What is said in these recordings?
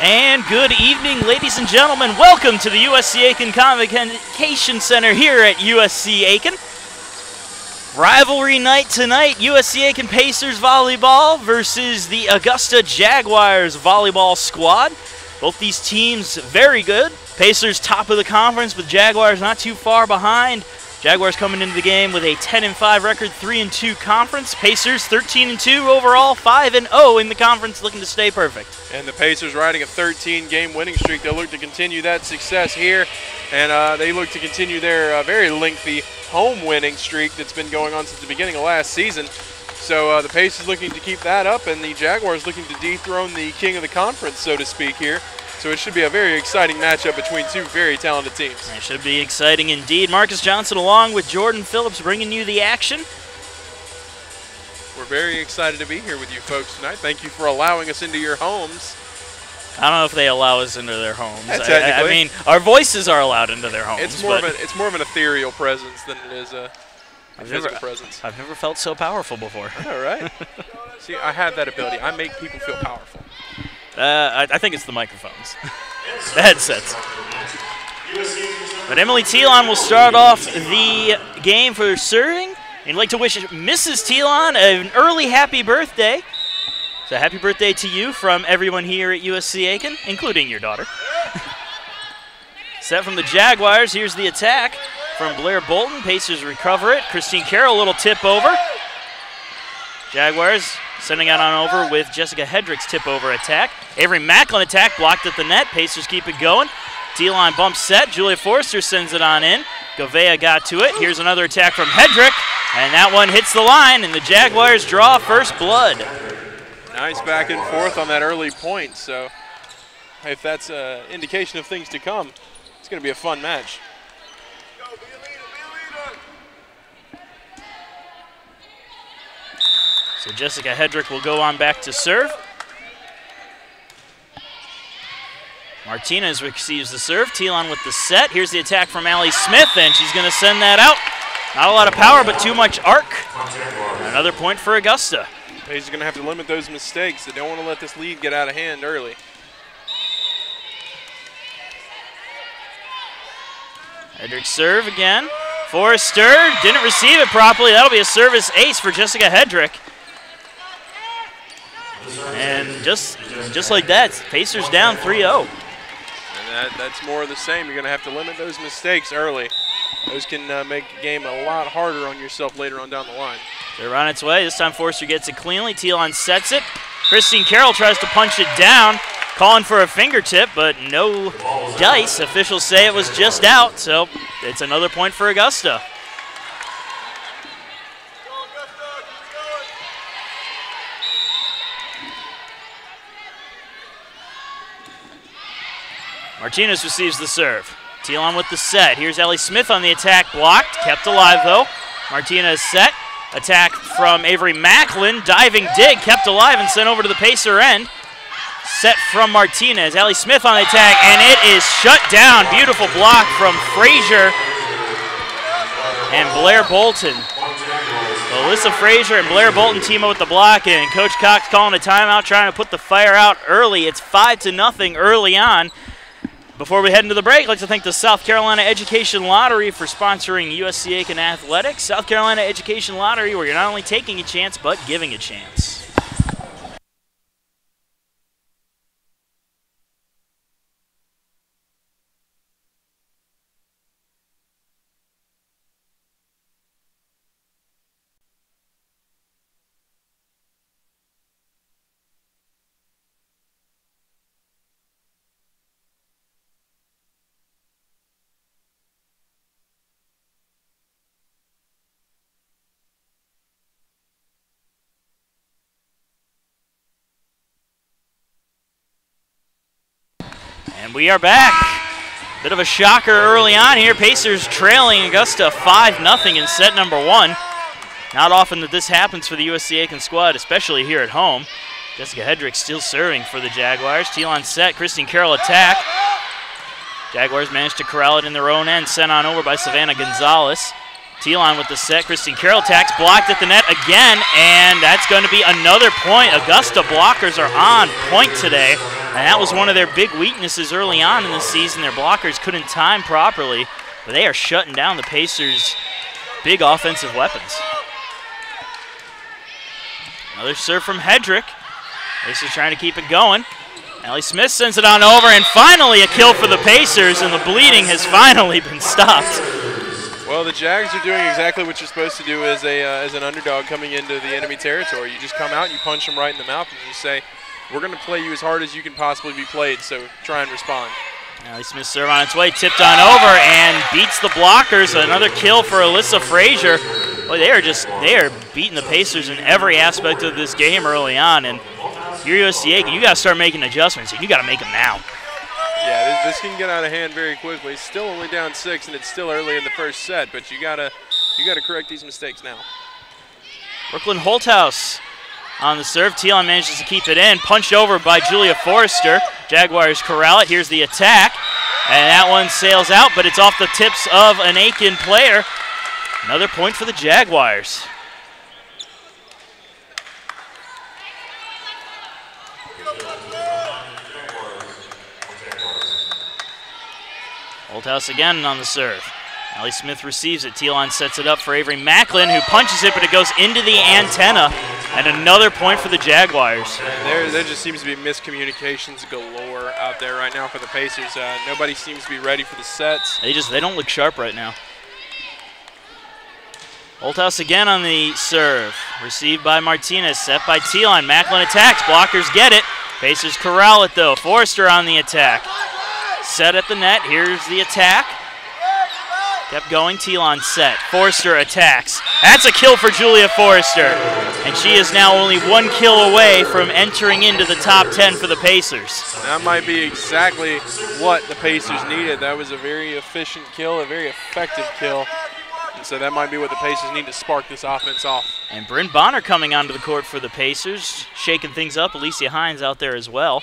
And good evening, ladies and gentlemen. Welcome to the USC Aiken Convocation Center here at USC Aiken. Rivalry night tonight, USC Aiken Pacers volleyball versus the Augusta Jaguars volleyball squad. Both these teams very good. Pacers top of the conference, but Jaguars not too far behind. Jaguars coming into the game with a 10-5 record, 3-2 conference. Pacers 13-2 overall, 5-0 in the conference, looking to stay perfect. And the Pacers riding a 13-game winning streak. They'll look to continue that success here, and they look to continue their very lengthy home winning streak that's been going on since the beginning of last season. So the Pacers looking to keep that up, and the Jaguars looking to dethrone the king of the conference, so to speak, here. So it should be a very exciting matchup between two very talented teams. It should be exciting indeed. Marcus Johnson along with Jordan Phillips bringing you the action. We're very excited to be here with you folks tonight. Thank you for allowing us into your homes. I don't know if they allow us into their homes. Yeah, I mean, our voices are allowed into their homes. It's more of an ethereal presence than it is a physical presence. I've never felt so powerful before. All right. See, I have that ability. I make people feel powerful. I think it's the microphones, the headsets. But Emily Telon will start off the game for serving. And I'd like to wish Mrs. Telon an early happy birthday. So happy birthday to you from everyone here at USC Aiken, including your daughter. Set from the Jaguars. Here's the attack from Blair Bolton. Pacers recover it. Christine Carroll, a little tip over. Jaguars sending out on over with Jessica Hedrick's tip-over attack. Avery Macklin attack, blocked at the net. Pacers keep it going. T-line bump set. Julia Forster sends it on in. Govea got to it. Here's another attack from Hedrick, and that one hits the line, and the Jaguars draw first blood. Nice back and forth on that early point, so if that's an indication of things to come, it's going to be a fun match. So Jessica Hedrick will go on back to serve. Martinez receives the serve. Telon with the set. Here's the attack from Allie Smith, and she's going to send that out. Not a lot of power, but too much arc. Another point for Augusta. Pacers are going to have to limit those mistakes. They don't want to let this lead get out of hand early. Hedrick serve again. Forrester didn't receive it properly. That'll be a service ace for Jessica Hedrick. And just like that, Pacers down 3-0. And that's more of the same. You're going to have to limit those mistakes early. Those can make the game a lot harder on yourself later on down the line. They're on its way. This time Forster gets it cleanly. Telon sets it. Christine Carroll tries to punch it down, calling for a fingertip, but no dice. Officials say it was just out, so it's another point for Augusta. Martinez receives the serve. Telon with the set. Here's Ellie Smith on the attack, blocked. Kept alive, though. Martinez set. Attack from Avery Macklin. Diving dig, kept alive and sent over to the Pacer end. Set from Martinez. Ellie Smith on the attack, and it is shut down. Beautiful block from Frazier and Blair Bolton. Alyssa Frazier and Blair Bolton team up with the block, and Coach Cox calling a timeout, trying to put the fire out early. It's 5-0 early on. Before we head into the break, I'd like to thank the South Carolina Education Lottery for sponsoring USC Aiken Athletics. South Carolina Education Lottery, where you're not only taking a chance, but giving a chance. And we are back. Bit of a shocker early on here. Pacers trailing Augusta 5-0 in set number one. Not often that this happens for the USC Aiken squad, especially here at home. Jessica Hedrick still serving for the Jaguars. Telon set, Christine Carroll attack. Jaguars managed to corral it in their own end, sent on over by Savannah Gonzalez. Telon with the set. Christine Carroll attacks, blocked at the net again, and that's going to be another point. Augusta blockers are on point today, and that was one of their big weaknesses early on in the season. Their blockers couldn't time properly, but they are shutting down the Pacers' big offensive weapons. Another serve from Hedrick. Pacers trying to keep it going. Allie Smith sends it on over, and finally a kill for the Pacers, and the bleeding has finally been stopped. Well, the Jags are doing exactly what you're supposed to do as an underdog coming into the enemy territory. You just come out, you punch them right in the mouth, and you say, we're going to play you as hard as you can possibly be played, so try and respond. Allie Smith's serve on its way, tipped on over, and beats the blockers. Another kill for Alyssa Frazier. Boy, they are beating the Pacers in every aspect of this game early on, and if you're USC Aiken, you got to start making adjustments, and you got to make them now. Yeah, this can get out of hand very quickly. It's still only down 6, and it's still early in the first set, but you gotta correct these mistakes now. Brooklyn Holthouse on the serve. Telon manages to keep it in. Punched over by Julia Forrester. Jaguars corral it. Here's the attack, and that one sails out, but it's off the tips of an Aiken player. Another point for the Jaguars. Holthouse again on the serve. Allie Smith receives it. Telon sets it up for Avery Macklin, who punches it, but it goes into the antenna. And another point for the Jaguars. There just seems to be miscommunications galore out there right now for the Pacers. Nobody seems to be ready for the sets. They don't look sharp right now. Holthouse again on the serve. Received by Martinez, set by Telon. Macklin attacks, blockers get it. Pacers corral it though. Forrester on the attack. Set at the net, here's the attack. Kept going, Telon set. Forrester attacks. That's a kill for Julia Forrester. And she is now only 1 kill away from entering into the top 10 for the Pacers. That might be exactly what the Pacers needed. That was a very efficient kill, a very effective kill. And so that might be what the Pacers need to spark this offense off. And Bryn Bonner coming onto the court for the Pacers, shaking things up. Alicia Hines out there as well.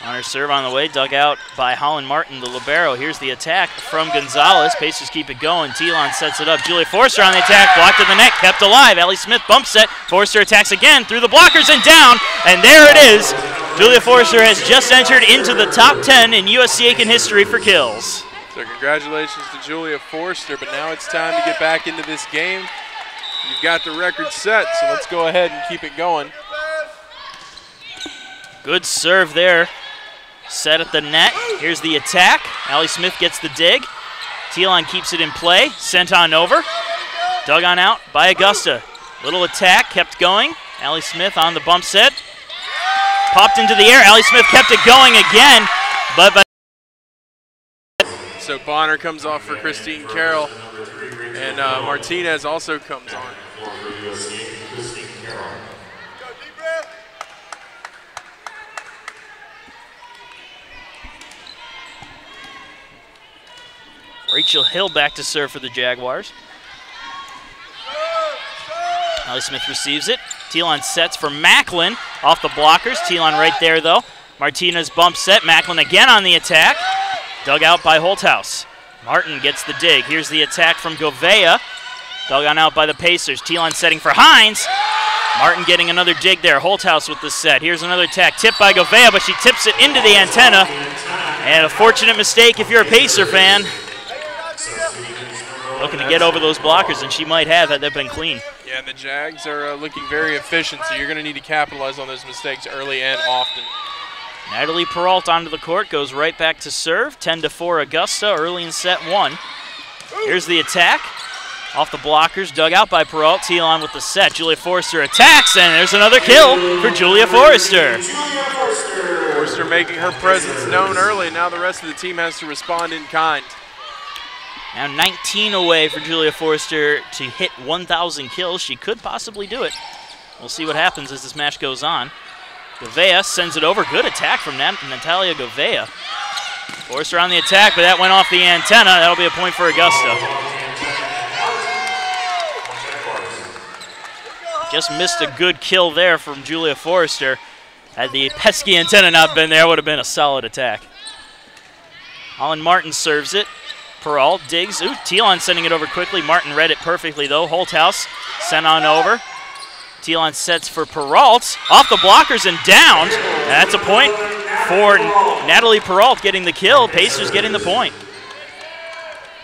On her serve on the way, dug out by Holland Martin, the libero. Here's the attack from Gonzalez. Pacers keep it going. Telon sets it up. Julia Forrester on the attack, blocked at the net, kept alive. Allie Smith bump set. Forrester attacks again through the blockers and down. And there it is. Julia Forrester has just entered into the top 10 in USC Aiken history for kills. So congratulations to Julia Forrester, but now it's time to get back into this game. You've got the record set, so let's go ahead and keep it going. Good serve there. Set at the net. Here's the attack. Allie Smith gets the dig. Telon keeps it in play. Sent on over. Dug on out by Augusta. Little attack, kept going. Allie Smith on the bump set. Popped into the air. Allie Smith kept it going again. So Bonner comes off for Christine Carroll. And Martinez also comes on. Rachel Hill back to serve for the Jaguars. Allie Smith receives it. Telon sets for Macklin off the blockers. Telon right there though. Martinez bump set. Macklin again on the attack. Dug out by Holthouse. Martin gets the dig. Here's the attack from Govea. Dug on out by the Pacers. Telon setting for Hines. Martin getting another dig there. Holthouse with the set. Here's another attack. Tipped by Govea, but she tips it into the antenna. And a fortunate mistake if you're a Pacer fan. Looking to get over those blockers, and she might have had that been clean. Yeah, and the Jags are looking very efficient, so you're going to need to capitalize on those mistakes early and often. Natalie Peralt onto the court, goes right back to serve. 10-4 Augusta, early in set 1. Here's the attack. Off the blockers, dug out by Peralt. Telon with the set. Julia Forrester attacks, and there's another kill for Julia Forrester. Forrester making her presence known early. Now the rest of the team has to respond in kind. Now 19 away for Julia Forrester to hit 1,000 kills. She could possibly do it. We'll see what happens as this match goes on. Govea sends it over. Good attack from Natalia Govea. Forrester on the attack, but that went off the antenna. That'll be a point for Augusta. Just missed a good kill there from Julia Forrester. Had the pesky antenna not been there, would have been a solid attack. Holland Martin serves it. Peralt digs. Ooh, Thielon sending it over quickly. Martin read it perfectly, though. Holthouse sent on over. Thielon sets for Peralt. Off the blockers and down. That's a point for Natalie Peralt getting the kill. Pacers getting the point.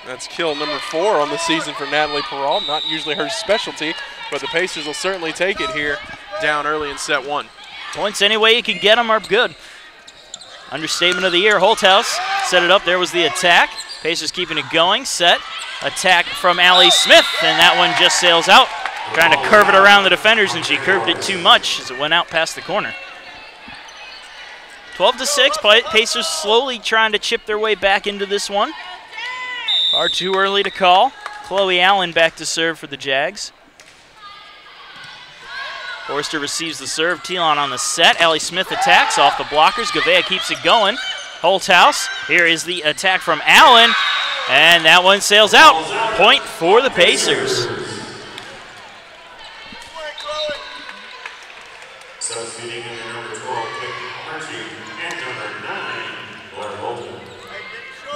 That's kill number 4 on the season for Natalie Peralt. Not usually her specialty, but the Pacers will certainly take it here down early in set 1. Points any way you can get them are good. Understatement of the year. Holthouse set it up. There was the attack. Pacers keeping it going. Set. Attack from Allie Smith, and that one just sails out. Trying to curve it around the defenders, and she curved it too much as it went out past the corner. 12-6. Pacers slowly trying to chip their way back into this one. Far too early to call. Chloe Allen back to serve for the Jags. Forster receives the serve. Thielon on the set. Allie Smith attacks off the blockers. Gavea keeps it going. Holthouse. Here is the attack from Allen. And that one sails out. Point for the Pacers.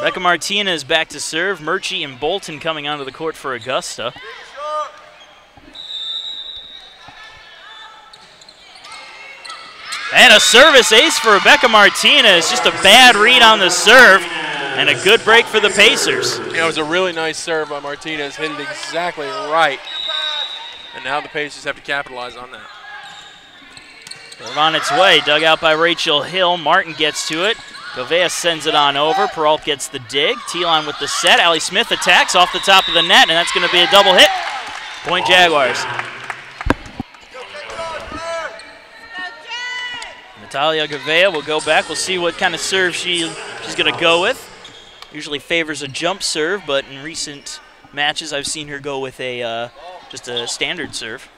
Becca Martinez back to serve. Murchie and Bolton coming onto the court for Augusta. And a service ace for Rebecca Martinez. Just a bad read on the serve. And a good break for the Pacers. Yeah, it was a really nice serve by Martinez. Hit it exactly right. And now the Pacers have to capitalize on that. Serve on its way. Dug out by Rachel Hill. Martin gets to it. Gavea sends it on over. Peralt gets the dig. Thielon with the set. Allie Smith attacks off the top of the net, and that's going to be a double hit. Point Jaguars. Natalia Gavea will go back. We'll see what kind of serve she's going to go with. Usually favors a jump serve, but in recent matches I've seen her go with a just a standard serve.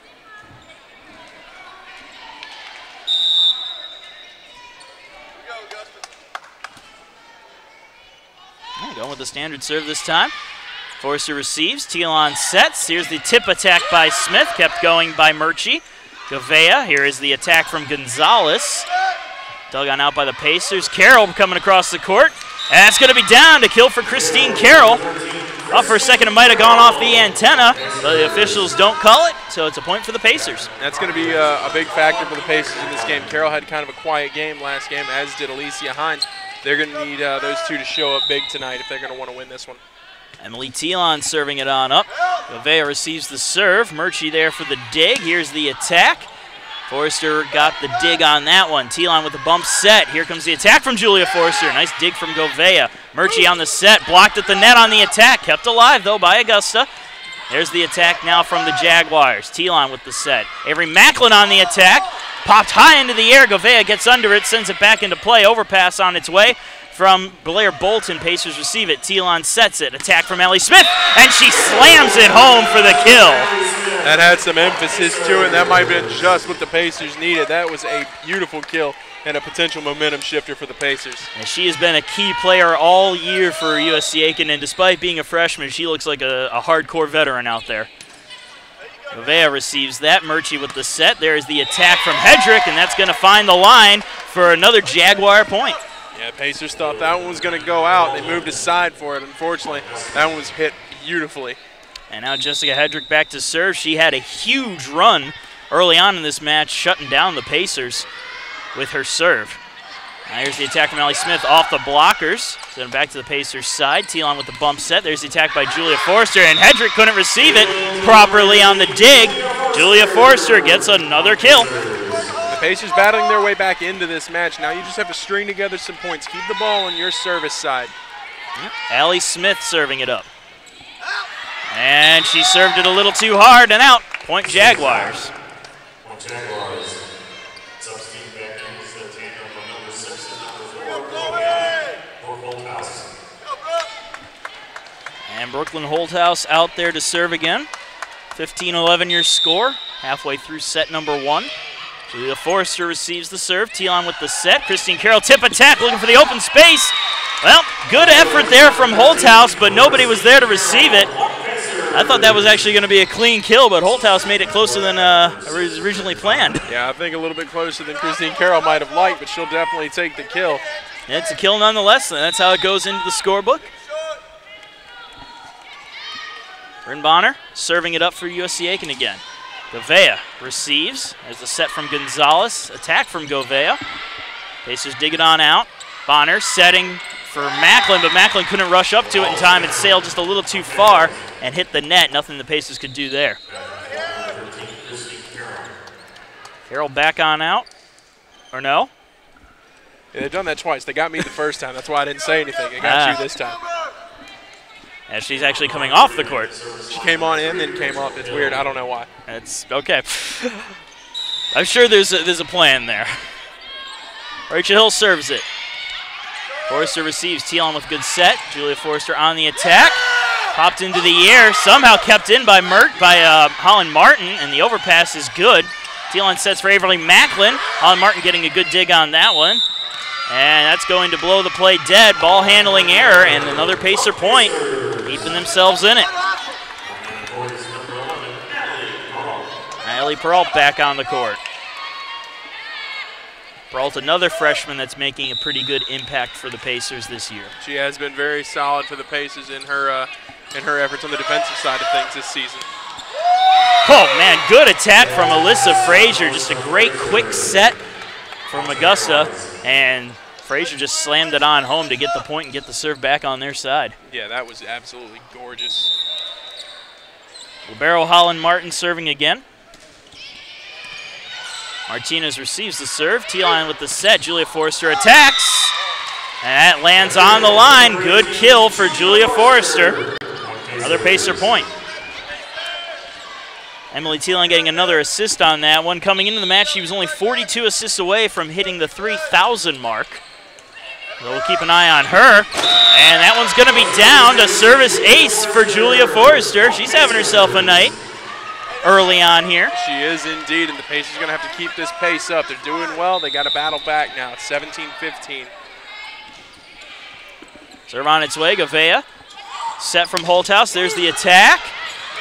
Going with the standard serve this time. Forster receives. Thielon sets. Here's the tip attack by Smith. Kept going by Murchie. Gavea. Here is the attack from Gonzalez. Dug on out by the Pacers. Carroll coming across the court. And that's going to be down to kill for Christine Carroll. Up for a second, it might have gone off the antenna, but the officials don't call it, so it's a point for the Pacers. That's going to be a big factor for the Pacers in this game. Carroll had kind of a quiet game last game, as did Alicia Hines. They're going to need those two to show up big tonight if they're going to want to win this one. Emily Thielon serving it on up. Gavea receives the serve. Murchie there for the dig. Here's the attack. Forster got the dig on that one. Thielon with the bump set. Here comes the attack from Julia Forster. Nice dig from Gavea. Murchie on the set. Blocked at the net on the attack. Kept alive, though, by Augusta. There's the attack now from the Jaguars. Thielon with the set. Avery Macklin on the attack. Popped high into the air. Gavea gets under it, sends it back into play. Overpass on its way from Blair Bolton. Pacers receive it. Thielon sets it. Attack from Allie Smith, and she slams it home for the kill. That had some emphasis to it. That might have been just what the Pacers needed. That was a beautiful kill and a potential momentum shifter for the Pacers. And she has been a key player all year for USC Aiken, and despite being a freshman, she looks like a hardcore veteran out there. Gavea receives that. Murchie with the set. There's the attack from Hedrick, and that's going to find the line for another Jaguar point. Yeah, Pacers thought that one was going to go out. They moved aside for it. Unfortunately, that one was hit beautifully. And now Jessica Hedrick back to serve. She had a huge run early on in this match, shutting down the Pacers with her serve. Now here's the attack from Allie Smith off the blockers. Then back to the Pacers side. Thielon with the bump set. There's the attack by Julia Forster, and Hedrick couldn't receive it properly on the dig. Julia Forster gets another kill. The Pacers battling their way back into this match. Now you just have to string together some points. Keep the ball on your service side. Allie Smith serving it up. And she served it a little too hard and out. Point Jaguars. Point Jaguars. And Brooklyn Holthouse out there to serve again. 15-11 your score, halfway through set number 1. Julia Forster receives the serve. Thielon with the set. Christine Carroll tip attack, looking for the open space. Well, good effort there from Holthouse, but nobody was there to receive it. I thought that was actually going to be a clean kill, but Holthouse made it closer than was originally planned. Yeah, I think a little bit closer than Christine Carroll might have liked, but she'll definitely take the kill. It's a kill nonetheless, and that's how it goes into the scorebook. Rinbonner serving it up for USC Aiken again. Govea receives. There's the set from Gonzalez. Attack from Govea. Pacers dig it on out. Bonner setting for Macklin, but Macklin couldn't rush up to it in time and sailed just a little too far and hit the net. Nothing the Pacers could do there. Carroll back on out. Or no? Yeah, they've done that twice. They got me the first time. That's why I didn't say anything. They got you this time. Yeah, she's actually coming off the court. She came on in, then came up. It's weird. I don't know why. It's okay. I'm sure there's a plan there. Rachel Hill serves it. Forrester receives. Thielen with good set. Julia Forrester on the attack. Popped into the air. Somehow kept in by Holland Martin, and the overpass is good. Thielen sets for Averly Macklin. Holland Martin getting a good dig on that one. And that's going to blow the play dead. Ball handling error, and another Pacer point, keeping themselves in it. Natalie Peralt back on the court. Peralt, another freshman that's making a pretty good impact for the Pacers this year. She has been very solid for the Pacers in her efforts on the defensive side of things this season. Oh, man, good attack from Alyssa Frazier. Just a great quick set from Augusta, and Frazier just slammed it on home to get the point and get the serve back on their side. Yeah, that was absolutely gorgeous. Libero Holland Martin serving again. Martinez receives the serve. Thielen with the set. Julia Forrester attacks. And that lands on the line. Good kill for Julia Forrester. Another Pacer point. Emily Thielen getting another assist on that one. Coming into the match, she was only 42 assists away from hitting the 3,000 mark. So we'll keep an eye on her. And that one's going to be down to service ace for Julia Forrester. She's having herself a night early on here. She is indeed, and the Pacers are going to have to keep this pace up. They're doing well. They got to battle back now. It's 17-15. Serve on its way. Govea set from Holthouse. There's the attack.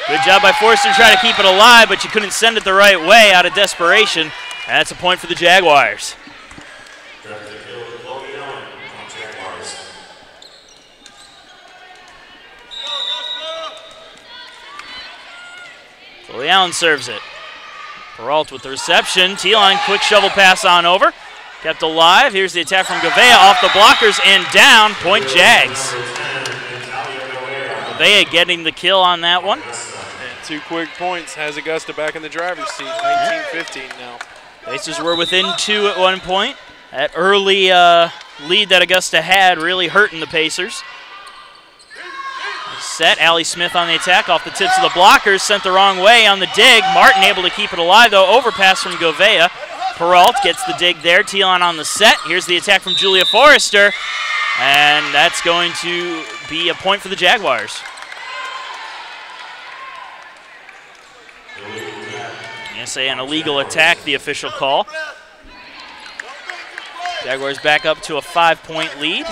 Good job by Forrester to try to keep it alive, but you couldn't send it the right way out of desperation. And that's a point for the Jaguars. Chloe Allen serves it. Peralt with the reception. Thielen, quick shovel pass on over. Kept alive. Here's the attack from Govea off the blockers and down. Point Jags. Govea getting the kill on that one. And 2 quick points has Augusta back in the driver's seat. 19-15 now. Pacers were within 2 at one point. That early lead that Augusta had really hurting the Pacers. Set. Allie Smith on the attack off the tips of the blockers. Sent the wrong way on the dig. Martin able to keep it alive, though. Overpass from Govea. Peralt gets the dig there. Thielen on the set. Here's the attack from Julia Forrester. And that's going to be a point for the Jaguars. I'm going to say an illegal attack, the official call. Jaguars back up to a 5-point lead.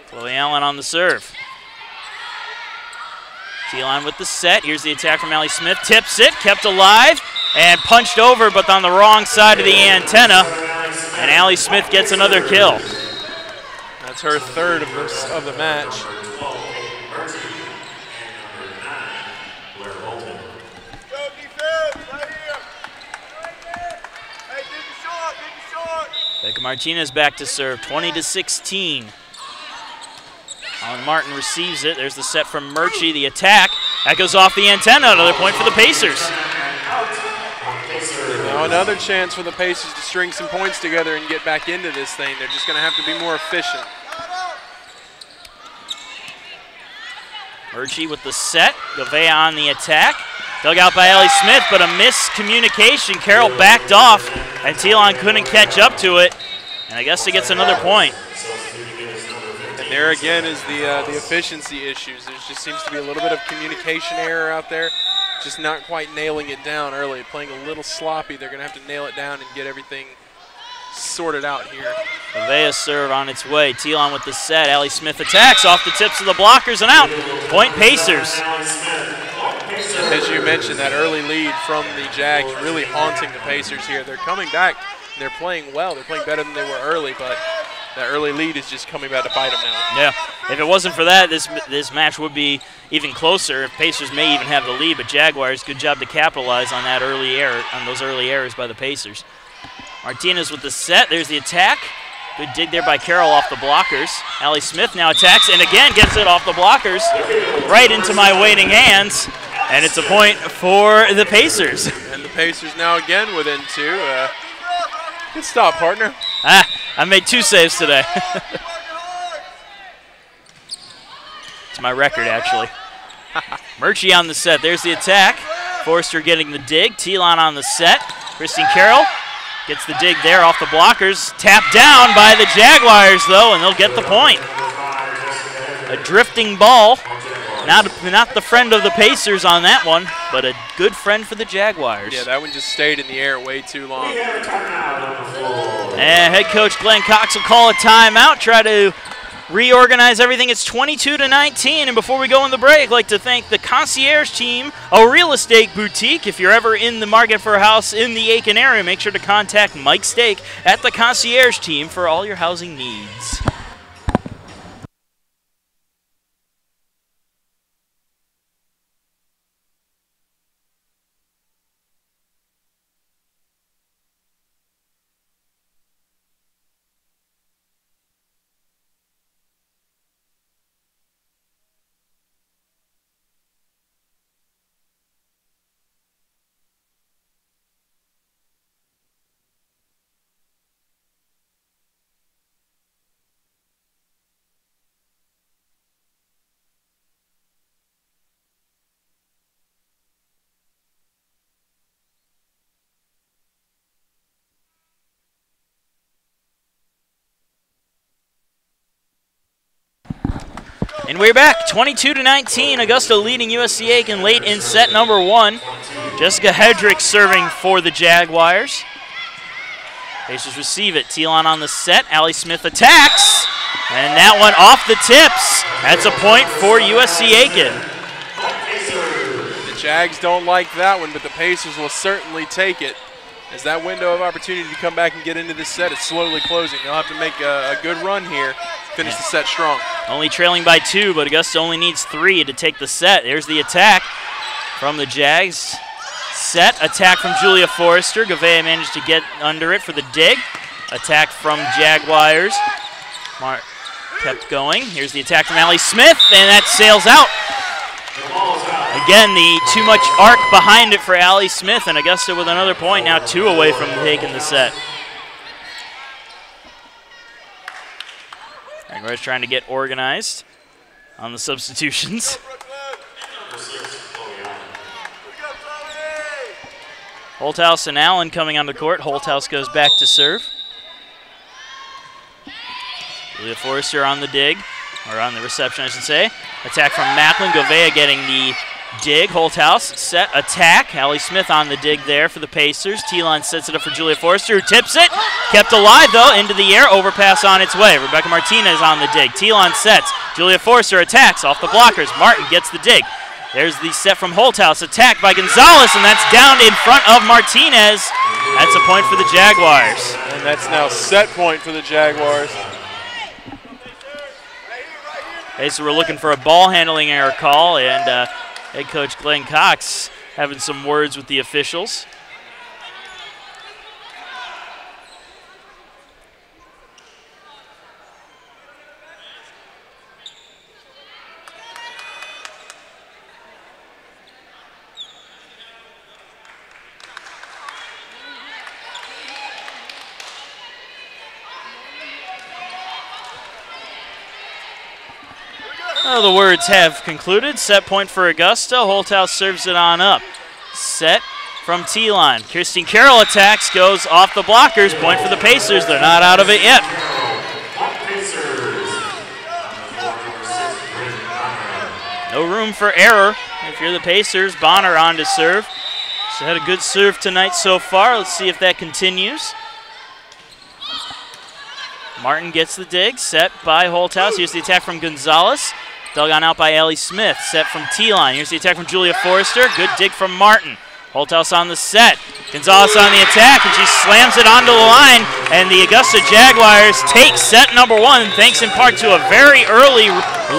Chloe Allen on the serve. Thielen with the set. Here's the attack from Allie Smith. Tips it, kept alive, and punched over, but on the wrong side of the antenna. And Allie Smith gets another kill. That's her 3rd of the match. Becca Martinez back to serve, 20-16. Holland Martin receives it. There's the set from Murchie, the attack. That goes off the antenna. Another point for the Pacers. Now another chance for the Pacers to string some points together and get back into this thing. They're just going to have to be more efficient. Murchie with the set. Govea on the attack. Dug out by Allie Smith, but a miscommunication. Carroll backed off, and Thielen couldn't catch up to it. And I guess he gets another point. And there again is the efficiency issues. There just seems to be a little bit of communication error out there. Just not quite nailing it down early. Playing a little sloppy. They're going to have to nail it down and get everything sorted out here. Govea's serve on its way. Thielen with the set. Allie Smith attacks off the tips of the blockers and out. Point Pacers. As you mentioned, that early lead from the Jags really haunting the Pacers here. They're coming back. They're playing well. They're playing better than they were early, but that early lead is just coming back to bite them now. Yeah, if it wasn't for that, this match would be even closer. Pacers may even have the lead, but Jaguars, good job to capitalize on that early error, on those early errors by the Pacers. Martinez with the set. There's the attack. Good dig there by Carroll off the blockers. Allie Smith now attacks and again gets it off the blockers right into my waiting hands. And it's a point for the Pacers. And the Pacers now again within 2. Good stop, partner. I made 2 saves today. It's my record, actually. Murchie on the set. There's the attack. Forrester getting the dig. Telon on the set. Christine Carroll gets the dig there off the blockers. Tapped down by the Jaguars, though, and they'll get the point. A drifting ball. Not the friend of the Pacers on that one, but a good friend for the Jaguars. Yeah, that one just stayed in the air way too long. And head coach Glenn Cox will call a timeout, try to reorganize everything. It's 22-19, and before we go in the break, I'd like to thank the Concierge Team, a real estate boutique. If you're ever in the market for a house in the Aiken area, make sure to contact Mike Stake at the Concierge Team for all your housing needs. And we're back, 22-19. Augusta leading USC Aiken late in set number 1. Jessica Hedrick serving for the Jaguars. Pacers receive it. Telon on the set. Allie Smith attacks. And that one off the tips. That's a point for USC Aiken. The Jags don't like that one, but the Pacers will certainly take it. As that window of opportunity to come back and get into this set is slowly closing. They'll have to make a good run here, finish the set strong. Only trailing by 2, but Augusta only needs 3 to take the set. There's the attack from the Jags. Set, attack from Julia Forrester. Gavea managed to get under it for the dig. Attack from Jaguars. Mark kept going. Here's the attack from Allie Smith, and that sails out. Again, the too much arc behind it for Allie Smith, and Augusta with another point, now 2 away from taking the set. Jaguars trying to get organized on the substitutions. Holthouse and Allen coming on the court. Holthouse goes back to serve. Julia Forrester on the dig, or on the reception, I should say. Attack from Macklin. Gavea getting the dig. Holthouse set, attack. Allie Smith on the dig there for the Pacers. Telon sets it up for Julia Forrester, who tips it. Kept alive, though, into the air. Overpass on its way. Rebecca Martinez on the dig. Telon sets. Julia Forrester attacks off the blockers. Martin gets the dig. There's the set from Holthouse. Attacked by Gonzalez, and that's down in front of Martinez. That's a point for the Jaguars. And that's now set point for the Jaguars. Okay, so we're looking for a ball handling error call, and head coach Glenn Cox having some words with the officials. Well, the words have concluded. Set point for Augusta. Holthouse serves it on up. Set from Telon. Kirsten Carroll attacks, goes off the blockers. Point for the Pacers. They're not out of it yet. No room for error if you're the Pacers. Bonner on to serve. She's had a good serve tonight so far. Let's see if that continues. Martin gets the dig. Set by Holthouse. Here's the attack from Gonzalez. Dug on out by Allie Smith. Set from Telon. Here's the attack from Julia Forrester. Good dig from Martin. Holthouse on the set. Gonzalez on the attack, and she slams it onto the line, and the Augusta Jaguars take set number 1, thanks in part to a very early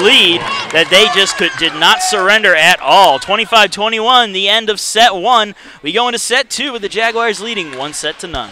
lead that they just did not surrender at all. 25-21, the end of set 1. We go into set 2 with the Jaguars leading 1-0.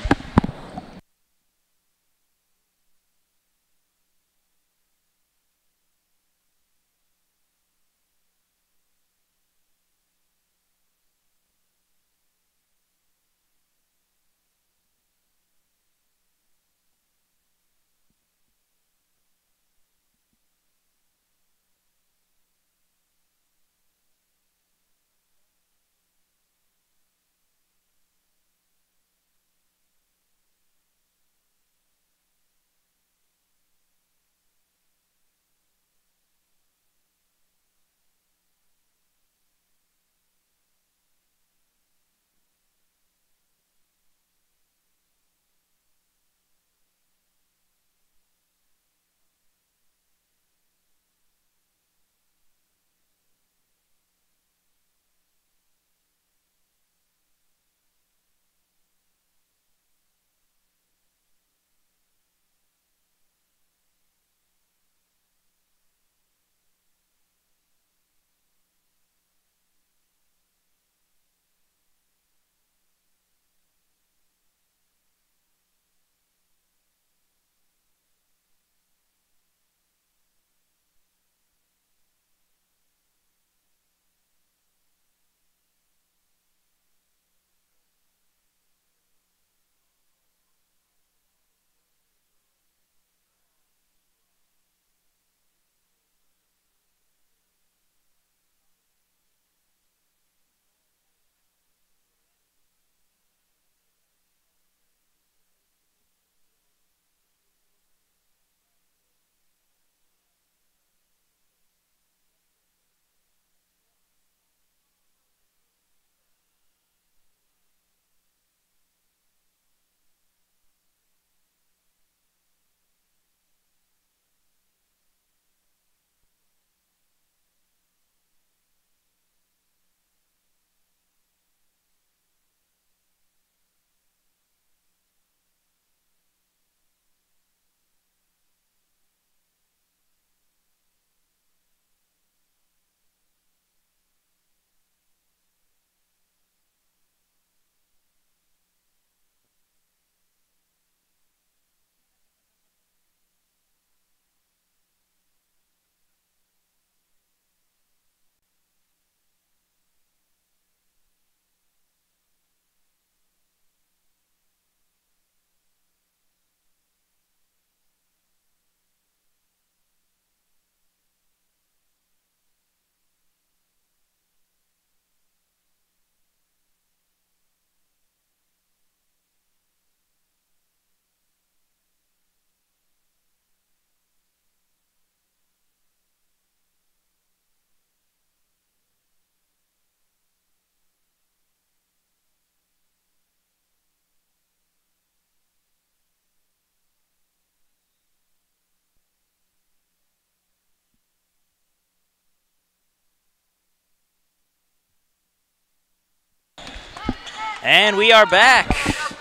And we are back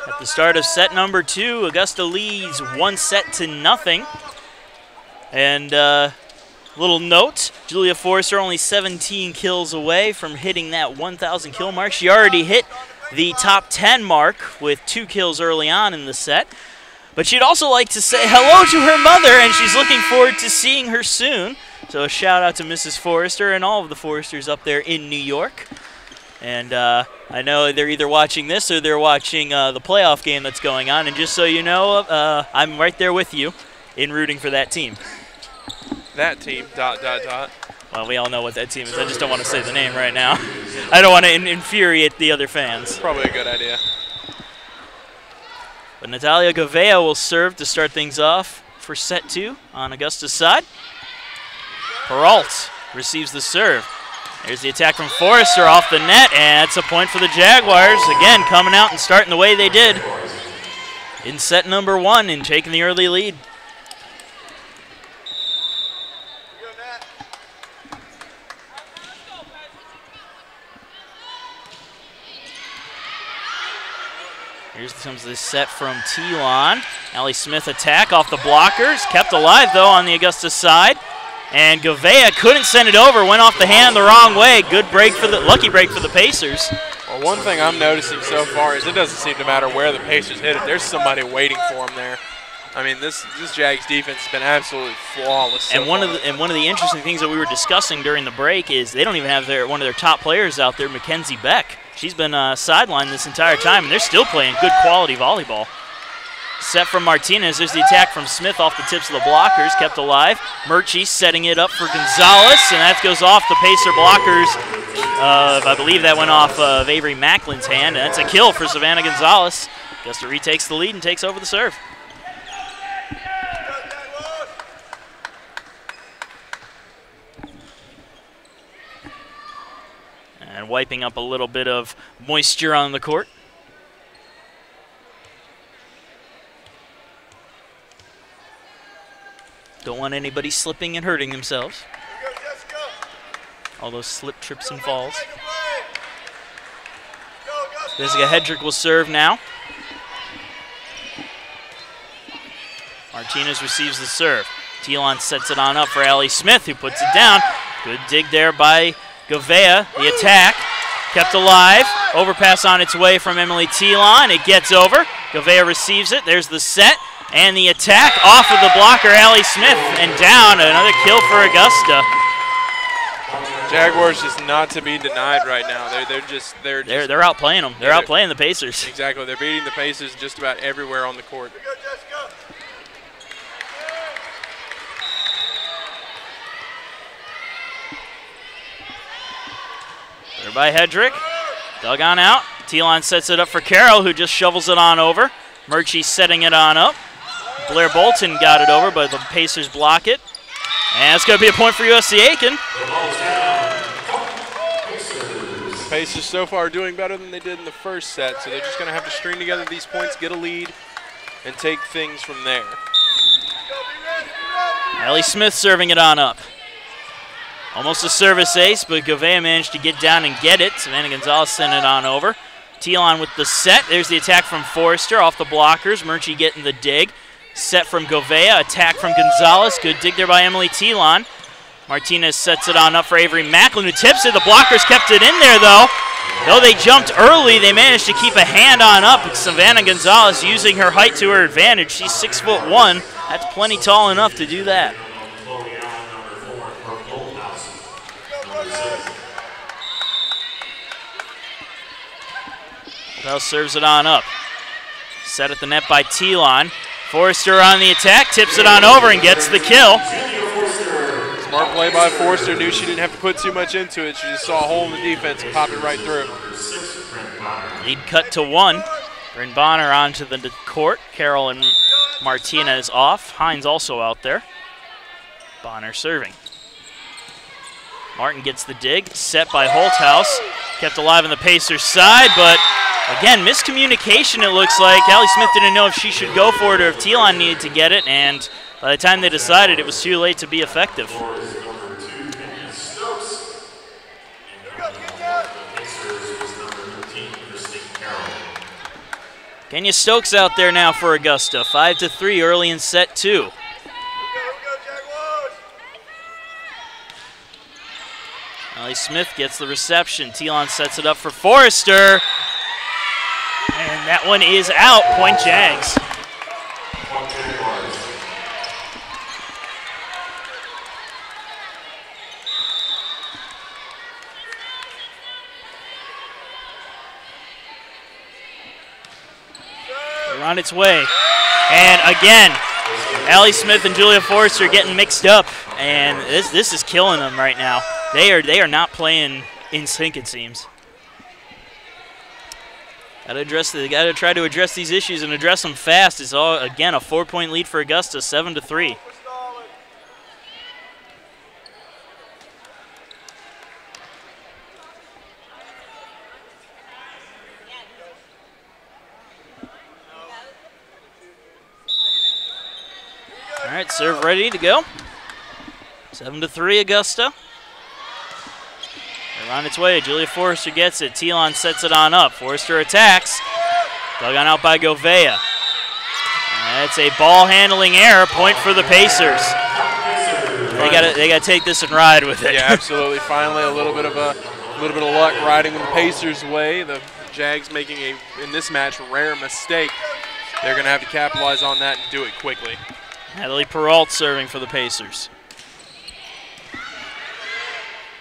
at the start of set number 2. Augusta leads 1-0. And little note, Julia Forrester only 17 kills away from hitting that 1,000 kill mark. She already hit the top 10 mark with 2 kills early on in the set. But she'd also like to say hello to her mother, and she's looking forward to seeing her soon. So a shout out to Mrs. Forrester and all of the Forresters up there in New York. And I know they're either watching this or they're watching the playoff game that's going on. And just so you know, I'm right there with you in rooting for that team. That team, ... Well, we all know what that team is. I just don't want to say the name right now. I don't want to infuriate the other fans. Probably a good idea. But Natalia Gouveia will serve to start things off for set 2 on Augusta's side. Peralt receives the serve. There's the attack from Forrester off the net, and it's a point for the Jaguars. Again, coming out and starting the way they did in set number 1 and taking the early lead. Here comes this set from Telon. Allie Smith attack off the blockers. Kept alive, though, on the Augusta side. And Gouveia couldn't send it over. Went off the hand the wrong way. Good break for the lucky break for the Pacers. Well, one thing I'm noticing so far is it doesn't seem to matter where the Pacers hit it. There's somebody waiting for them there. I mean, this Jags defense has been absolutely flawless. And one of the interesting things that we were discussing during the break is they don't even have one of their top players out there, Mackenzie Beck. She's been sidelined this entire time, and they're still playing good quality volleyball. Set from Martinez. There's the attack from Smith off the tips of the blockers, kept alive. Murchie setting it up for Gonzalez, and that goes off the Pacer blockers. I believe that went off of Avery Macklin's hand, and that's a kill for Savannah Gonzalez. Augusta retakes the lead and takes over the serve. And wiping up a little bit of moisture on the court. Don't want anybody slipping and hurting themselves. All those slip, trips, and falls. Jessica Hedrick will serve now. Martinez receives the serve. Telon sets it on up for Allie Smith, who puts it down. Good dig there by Gouveia. The attack kept alive. Overpass on its way from Emily Telon. It gets over. Gouveia receives it. There's the set. And the attack off of the blocker, Allie Smith, and down. Another kill for Augusta. Jaguars just not to be denied right now. They're outplaying them. They're outplaying the Pacers. Exactly. They're beating the Pacers just about everywhere on the court. There by Hedrick. Dug on out. Telon sets it up for Carroll, who just shovels it on over. Murchie setting it on up. Blair Bolton got it over, but the Pacers block it. And it's going to be a point for USC Aiken. The Pacers so far are doing better than they did in the first set, so they're just going to have to string together these points, get a lead, and take things from there. Allie Smith serving it on up. Almost a service ace, but Gouveia managed to get down and get it. Savannah Gonzalez sent it on over. Telon with the set. There's the attack from Forrester off the blockers. Murchie getting the dig. Set from Gouveia. Attack from Gonzalez. Good dig there by Emily Telon. Martinez sets it on up for Avery Macklin, who tips it. The blockers kept it in there, though. Though they jumped early, they managed to keep a hand on up. It's Savannah Gonzalez using her height to her advantage. She's 6'1". That's plenty tall enough to do that. Bell serves it on up. Set at the net by Telon. Forrester on the attack, tips it on over and gets the kill. Smart play by Forrester. Knew she didn't have to put too much into it. She just saw a hole in the defense and popped it right through. Lead cut to 1. Bryn Bonner onto the court. Carroll and Martinez off. Hines also out there. Bonner serving. Martin gets the dig. Set by Holthouse. Kept alive on the Pacers side, but again, miscommunication it looks like. Allie Smith didn't know if she should go for it or if Telon needed to get it, and by the time they decided, it was too late to be effective. Kenya Stokes out there now for Augusta. 5-3 early in set 2. Allie Smith gets the reception. Telon sets it up for Forrester. And that one is out. Point Jags. They're on its way. And again, Allie Smith and Julia Forrester getting mixed up. And this is killing them right now. They are not playing in sync, it seems. Gotta try to address these issues and address them fast. It's all again a 4-point lead for Augusta, 7-3. All right, serve ready to go. 7-3 Augusta. They're on its way. Julia Forrester gets it. Telon sets it on up. Forrester attacks. Dug on out by Govea. That's a ball handling error. Point for the Pacers. They got to take this and ride with it. Yeah, absolutely. Finally, a little bit of luck riding the Pacers' way. The Jags making in this match, rare mistake. They're going to have to capitalize on that and do it quickly. Natalie Peralt serving for the Pacers.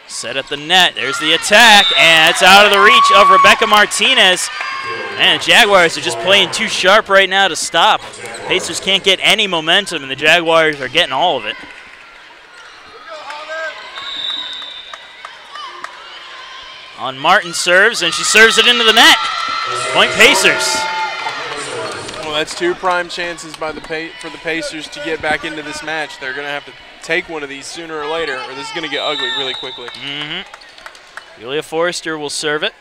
Set at the net. There's the attack, and it's out of the reach of Rebecca Martinez. And the Jaguars are just playing too sharp right now to stop. Pacers can't get any momentum, and the Jaguars are getting all of it. On Martin serves, and she serves it into the net. Point Pacers. Well, that's two prime chances for the Pacers to get back into this match. They're going to have to take one of these sooner or later, or this is going to get ugly really quickly. Julia Forrester will serve it.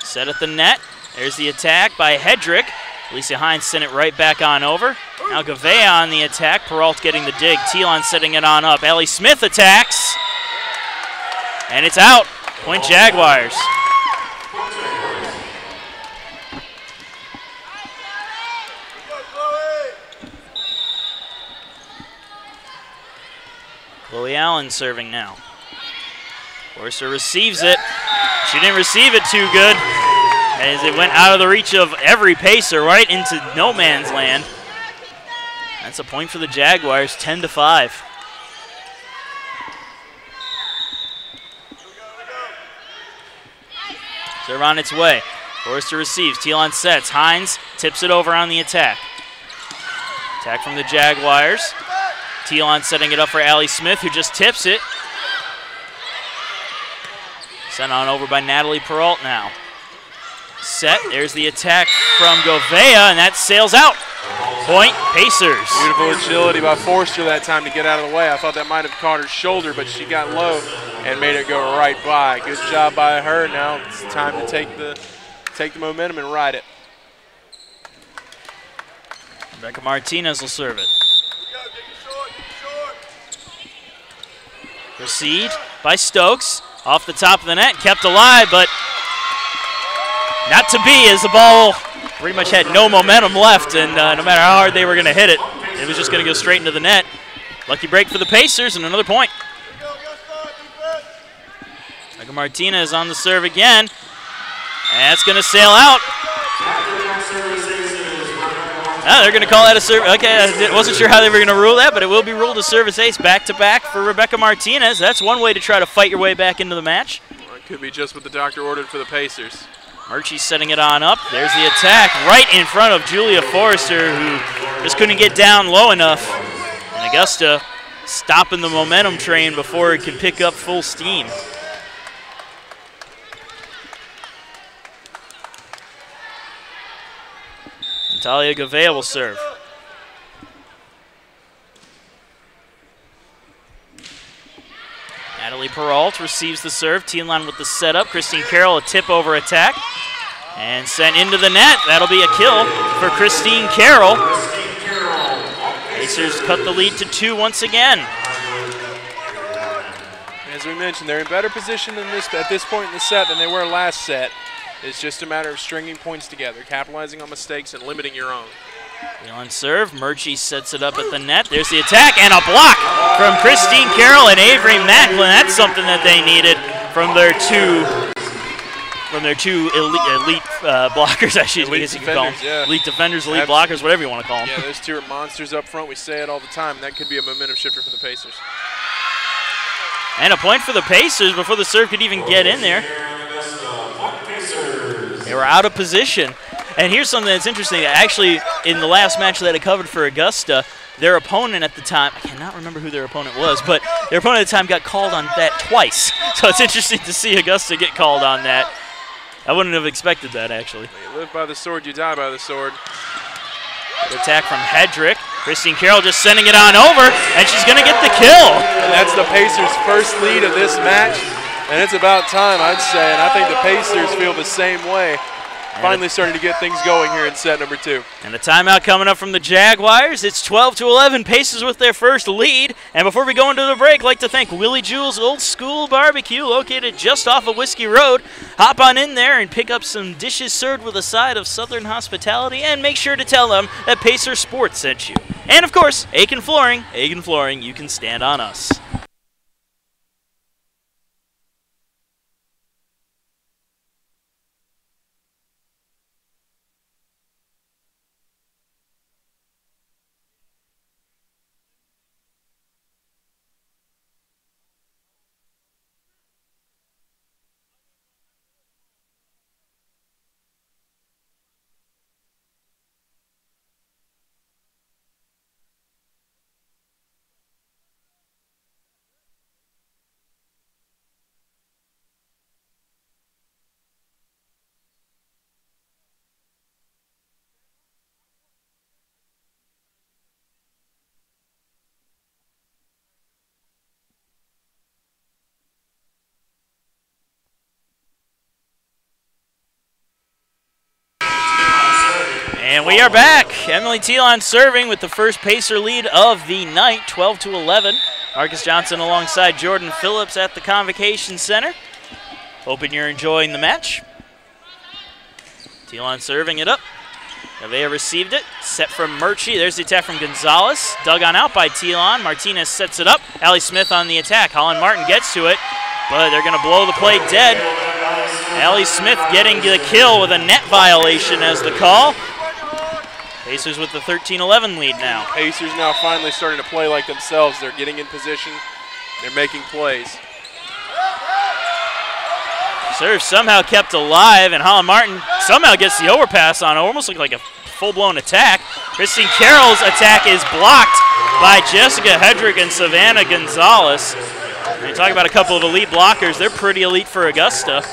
Set at the net. There's the attack by Hedrick. Lisa Hines sent it right back on over. Now Gavea on the attack. Peralt getting the dig. Telon setting it on up. Ellie Smith attacks. And it's out. Point Jaguars. Chloe Allen serving now. Forster receives it. She didn't receive it too good as it went out of the reach of every Pacer right into no man's land. That's a point for the Jaguars, 10-5. Serve on its way. Forster receives. Telon sets. Hines tips it over on the attack. Attack from the Jaguars. Telon setting it up for Allie Smith, who just tips it. Sent on over by Natalie Peralt now. Set. There's the attack from Govea, and that sails out. Point Pacers. Beautiful agility by Forster that time to get out of the way. I thought that might have caught her shoulder, but she got low and made it go right by. Good job by her. Now it's time to take the momentum and ride it. Rebecca Martinez will serve it. Proceed by Stokes. Off the top of the net, kept alive, but not to be as the ball pretty much had no momentum left, and no matter how hard they were going to hit it, it was just going to go straight into the net. Lucky break for the Pacers, and another point. Rebecca Martinez on the serve again, and it's going to sail out. They're going to call that a serve. Okay, I wasn't sure how they were going to rule that, but it will be ruled a service ace back-to-back for Rebecca Martinez. That's one way to try to fight your way back into the match. Well, it could be just what the doctor ordered for the Pacers. Murchie setting it on up. There's the attack right in front of Julia Forrester, who just couldn't get down low enough. And Augusta stopping the momentum train before it could pick up full steam. Natalia Gavea will serve. Natalie Peralt receives the serve. Telon with the setup. Christine Carroll a tip over attack. And sent into the net. That'll be a kill for Christine Carroll. Pacers cut the lead to 2 once again. As we mentioned, they're in better position than at this point in the set than they were last set. It's just a matter of stringing points together, capitalizing on mistakes, and limiting your own. On serve, Murchie sets it up at the net. There's the attack, and a block from Christine Carroll and Avery Macklin. That's something that they needed from their two elite blockers, I guess you could call them. Yeah. Elite defenders, elite blockers, whatever you want to call them. Yeah, those two are monsters up front. We say it all the time. That could be a momentum shifter for the Pacers. And a point for the Pacers before the serve could even get in there. They were out of position. And here's something that's interesting. Actually, in the last match that I covered for Augusta, their opponent at the time, I cannot remember who their opponent was, but their opponent at the time got called on that twice. So it's interesting to see Augusta get called on that. I wouldn't have expected that, actually. You live by the sword, you die by the sword. Good attack from Hedrick. Christine Carroll just sending it on over, and she's going to get the kill. And that's the Pacers' first lead of this match. And it's about time, I'd say, and I think the Pacers feel the same way. Finally starting to get things going here in set number 2. And a timeout coming up from the Jaguars. It's 12-11. Pacers with their first lead. And before we go into the break, I'd like to thank Willie Jewell's Old School Barbecue, located just off of Whiskey Road. Hop on in there and pick up some dishes served with a side of Southern hospitality, and make sure to tell them that Pacer Sports sent you. And of course, Aiken Flooring. Aiken Flooring, you can stand on us. And we are back. Emily Thielon serving with the first Pacer lead of the night, 12-11. Marcus Johnson alongside Jordan Phillips at the Convocation Center. Hoping you're enjoying the match. Thielon serving it up. Avea received it. Set from Murchie. There's the attack from Gonzalez. Dug on out by Thielon. Martinez sets it up. Allie Smith on the attack. Holland Martin gets to it, but they're going to blow the play dead. Allie Smith getting the kill with a net violation as the call. Pacers with the 13-11 lead now. Pacers now finally starting to play like themselves. They're getting in position. They're making plays. Serve somehow kept alive, and Holland Martin somehow gets the overpass on it. Almost looked like a full-blown attack. Christine Carroll's attack is blocked by Jessica Hedrick and Savannah Gonzalez. And you talk about a couple of elite blockers. They're pretty elite for Augusta.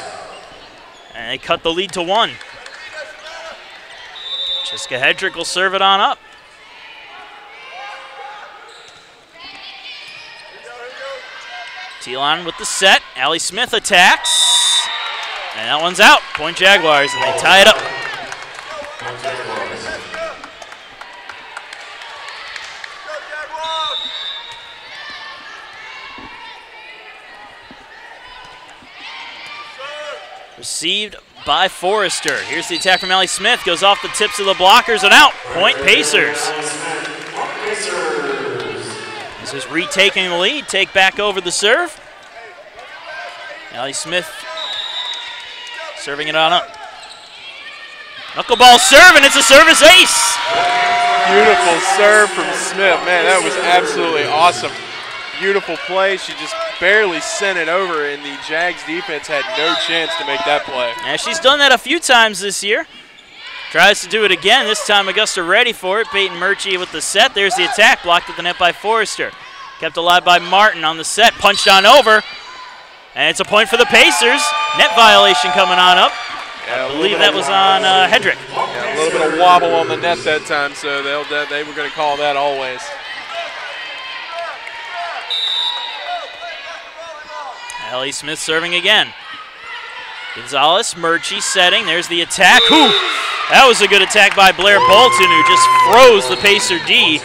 And they cut the lead to 1. Jessica Hedrick will serve it on up. Thielon with the set. Allie Smith attacks. And that one's out. Point Jaguars, and they tie it up. Received by Forrester. Here's the attack from Allie Smith. Goes off the tips of the blockers and out. Point Pacers. This is retaking the lead. Take back over the serve. Allie Smith serving it on up. Knuckleball serve, and it's a service ace. Beautiful serve from Smith. Man, that was absolutely awesome. Beautiful play. She just barely sent it over, and the Jags defense had no chance to make that play. And she's done that a few times this year. Tries to do it again. This time Augusta ready for it. Peyton Murchie with the set. There's the attack. Blocked at the net by Forrester. Kept alive by Martin on the set. Punched on over. And it's a point for the Pacers. Net violation coming on up. Yeah, I believe that was on Hedrick. Yeah, a little bit of wobble on the net that time, so they were going to call that always. Allie Smith serving again. Gonzalez, Murchie setting. There's the attack. Ooh, that was a good attack by Blair Bolton, who just froze the Pacer D.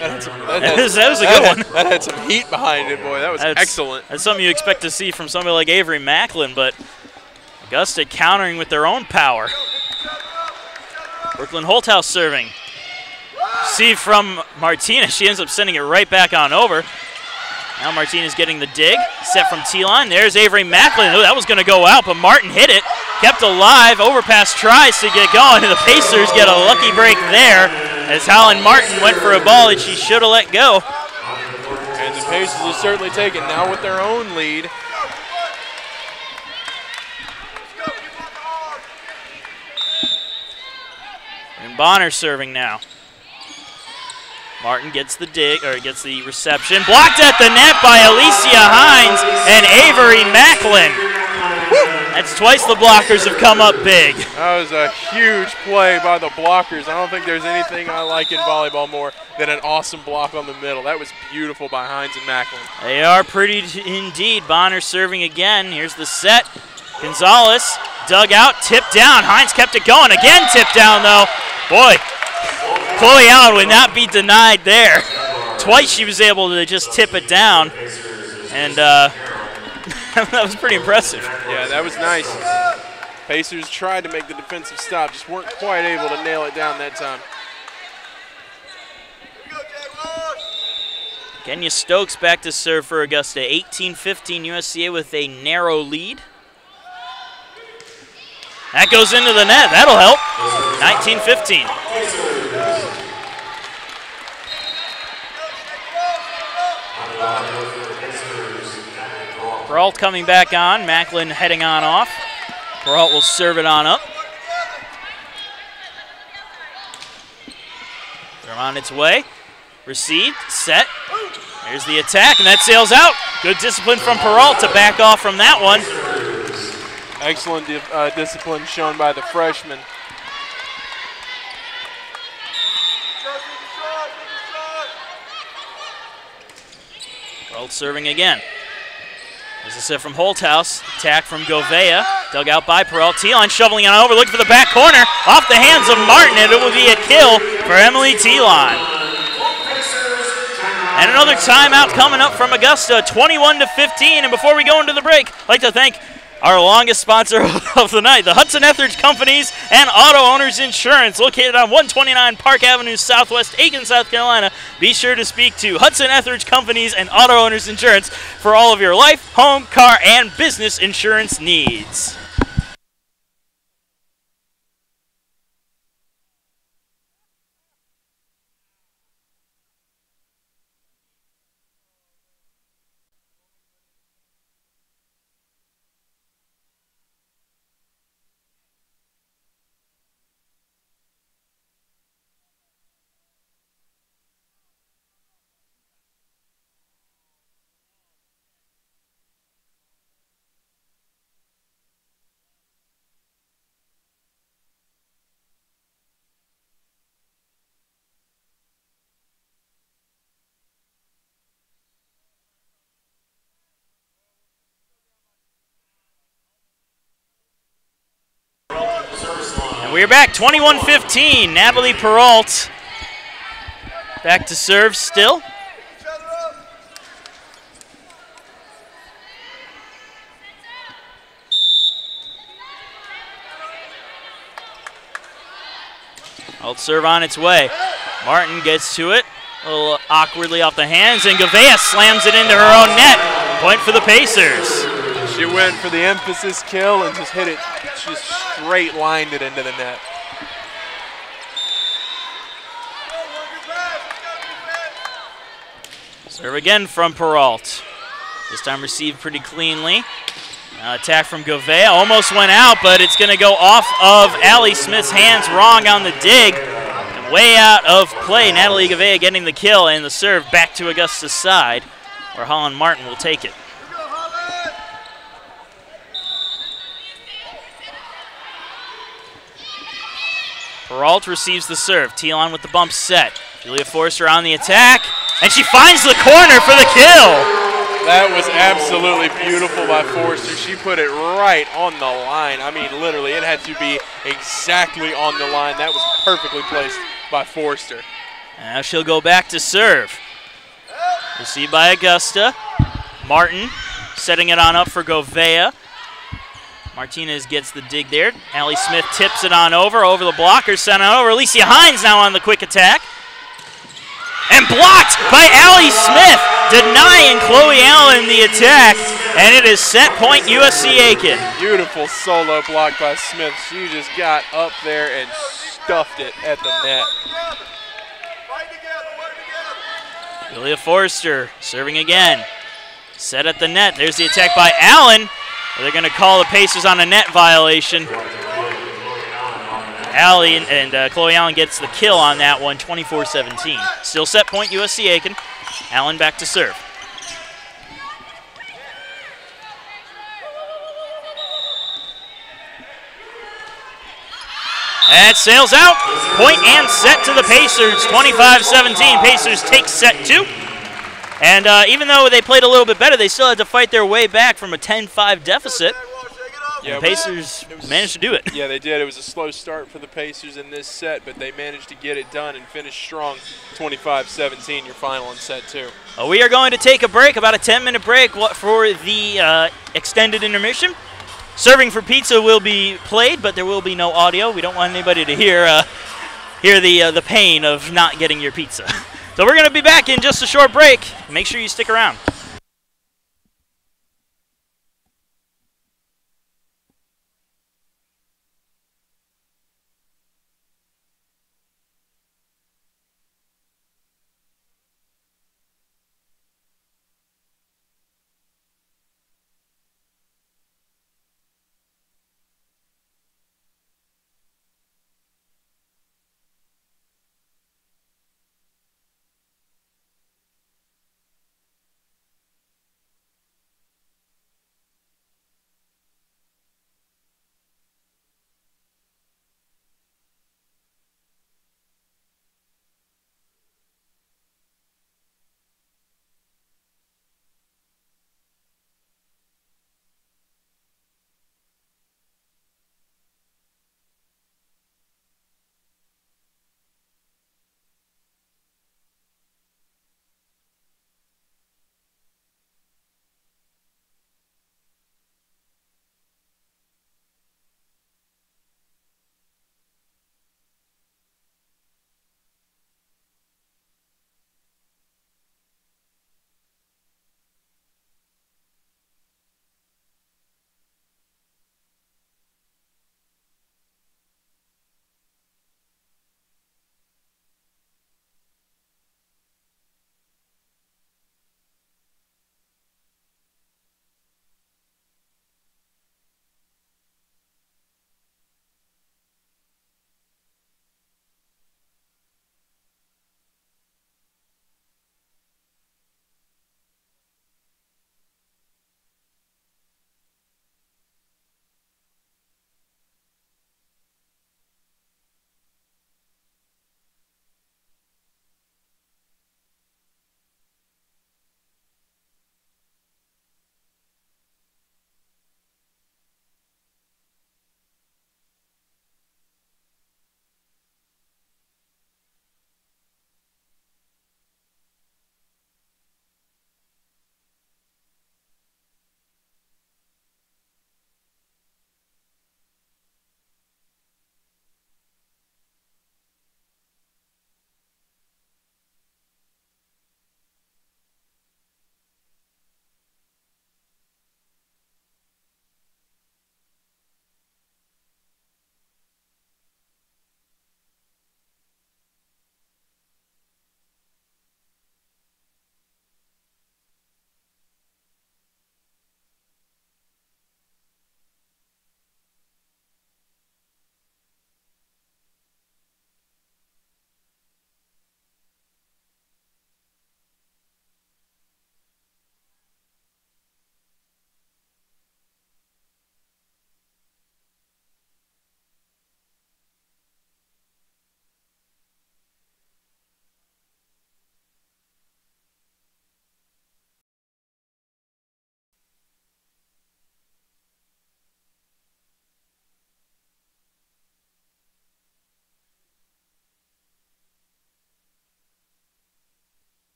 That was a good one. That had some heat behind it, boy. That was excellent. That's something you expect to see from somebody like Avery Macklin, but Augusta countering with their own power. Brooklyn Holthouse serving. Received from Martinez. She ends up sending it right back on over. Now Martinez getting the dig. Set from Thielon. There's Avery Macklin. Oh, that was going to go out, but Martin hit it. Kept alive. Overpass tries to get going, and the Pacers get a lucky break there as Holland Martin went for a ball that she should have let go. And the Pacers are certainly taken now with their own lead. And Bonner serving now. Martin gets the dig, or gets the reception. Blocked at the net by Alicia Hines and Avery Macklin. That's twice the blockers have come up big. That was a huge play by the blockers. I don't think there's anything I like in volleyball more than an awesome block on the middle. That was beautiful by Hines and Macklin. They are pretty indeed. Bonner serving again. Here's the set. Gonzalez dug out, tipped down. Hines kept it going. Again, tipped down, though. Boy, Chloe Allen would not be denied there. Twice she was able to just tip it down, and that was pretty impressive. Yeah, that was nice. Pacers tried to make the defensive stop, just weren't quite able to nail it down that time. Kenya Stokes back to serve for Augusta. 18-15 USCA with a narrow lead. That goes into the net. That'll help. 19-15. Peralt coming back on. Macklin heading on off. Peralt will serve it on up. They're on its way. Received, set. There's the attack, and that sails out. Good discipline from Peralt to back off from that one. Excellent discipline shown by the freshman. Peralt serving again. There's a set from Holthouse. Attack from Govea. Dug out by Peralt. T-Line shoveling it on over. Looking for the back corner. Off the hands of Martin, and it will be a kill for Emily T-Line. And another timeout coming up from Augusta, 21-15. And before we go into the break, I'd like to thank our longest sponsor of the night, the Hudson Etheridge Companies and Auto Owners Insurance, located on 129 Park Avenue Southwest, Aiken, South Carolina. Be sure to speak to Hudson Etheridge Companies and Auto Owners Insurance for all of your life, home, car, and business insurance needs. We're back, 21-15. Natalie Peralt back to serve still. Peralt serve on its way. Martin gets to it, a little awkwardly off the hands, and Govea slams it into her own net. Point for the Pacers. She went for the emphasis kill and just hit it, just straight lined it into the net. Serve again from Peralt. This time received pretty cleanly. Attack from Govea, almost went out, but it's going to go off of Allie Smith's hands, wrong on the dig. And way out of play, Natalie Govea getting the kill, and the serve back to Augusta's side, where Holland Martin will take it. Peralt receives the serve. T-Line with the bump set. Julia Forster on the attack, and she finds the corner for the kill. That was absolutely beautiful by Forster. She put it right on the line. I mean, literally, it had to be exactly on the line. That was perfectly placed by Forster. And now she'll go back to serve. Received by Augusta. Martin setting it on up for Govea. Martinez gets the dig there. Allie Smith tips it on over the blocker, sent it over. Alicia Hines now on the quick attack. And blocked by Allie Smith, denying Chloe Allen the attack. And it is set point USC Aiken. Beautiful solo block by Smith. She just got up there and stuffed it at the net. Julia Forster serving again. Set at the net. There's the attack by Allen. They're going to call the Pacers on a net violation. Allie and Chloe Allen gets the kill on that one, 24-17. Still set point USC Aiken. Allen back to serve. That sails out. Point and set to the Pacers, 25-17. Pacers take set two. And even though they played a little bit better, they still had to fight their way back from a 10-5 deficit. Yeah, the Pacers managed to do it. Yeah, they did. It was a slow start for the Pacers in this set, but they managed to get it done and finish strong. 25-17, your final in set 2. We are going to take a break, about a 10-minute break for the extended intermission. Serving for Pizza will be played, but there will be no audio. We don't want anybody to hear the pain of not getting your pizza. So we're going to be back in just a short break. Make sure you stick around.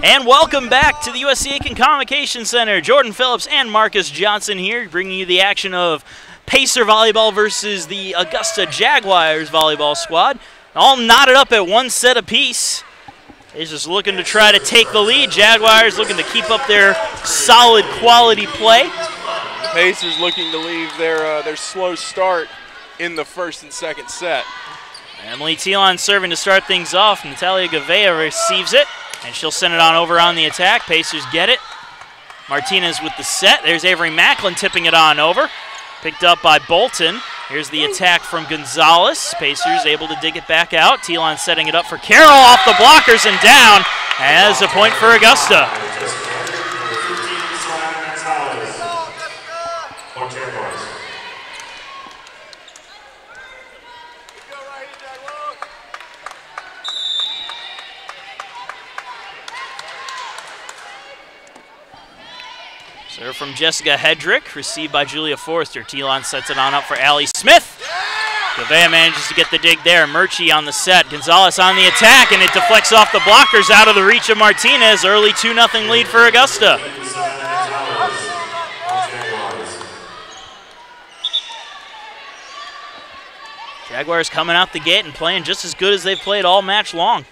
And welcome back to the USC Aiken Convocation Center. Jordan Phillips and Marcus Johnson here, bringing you the action of Pacer Volleyball versus the Augusta Jaguars volleyball squad. All knotted up at one set apiece. They're just looking to try to take the lead. Jaguars looking to keep up their solid quality play. The Pacers looking to leave their slow start in the first and second set. Emily Thielon serving to start things off. Natalia Gavea receives it, and she'll send it on over on the attack. Pacers get it. Martinez with the set. There's Avery Macklin tipping it on over. Picked up by Bolton. Here's the attack from Gonzalez. Pacers able to dig it back out. Thielon setting it up for Carroll off the blockers and down as a point for Augusta. Serve from Jessica Hedrick, received by Julia Forrester. Thielon sets it on up for Allie Smith. Gavea manages to get the dig there. Murchie on the set. Gonzalez on the attack, and it deflects off the blockers out of the reach of Martinez. Early 2-0 lead for Augusta. Jaguars coming out the gate and playing just as good as they've played all match long.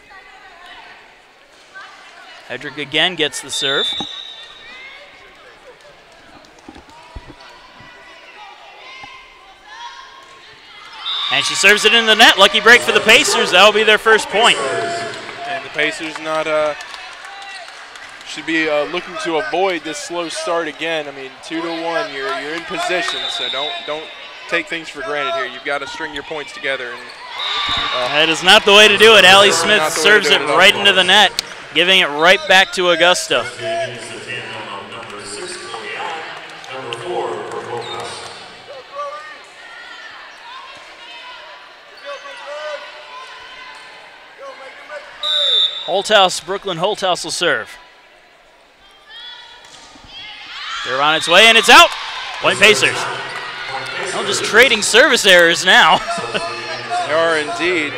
Hedrick again gets the serve. And she serves it in the net. Lucky break for the Pacers. That will be their first point. And the Pacers should be looking to avoid this slow start again. I mean, 2-1, you're in position, so don't take things for granted here. You've got to string your points together. And that is not the way to do it. Allie Smith serves it right into the net, giving it right back to Augusta. Brooklyn Holthouse will serve. They're on its way, and it's out. Point Pacers. Well, just trading service errors now. They are indeed.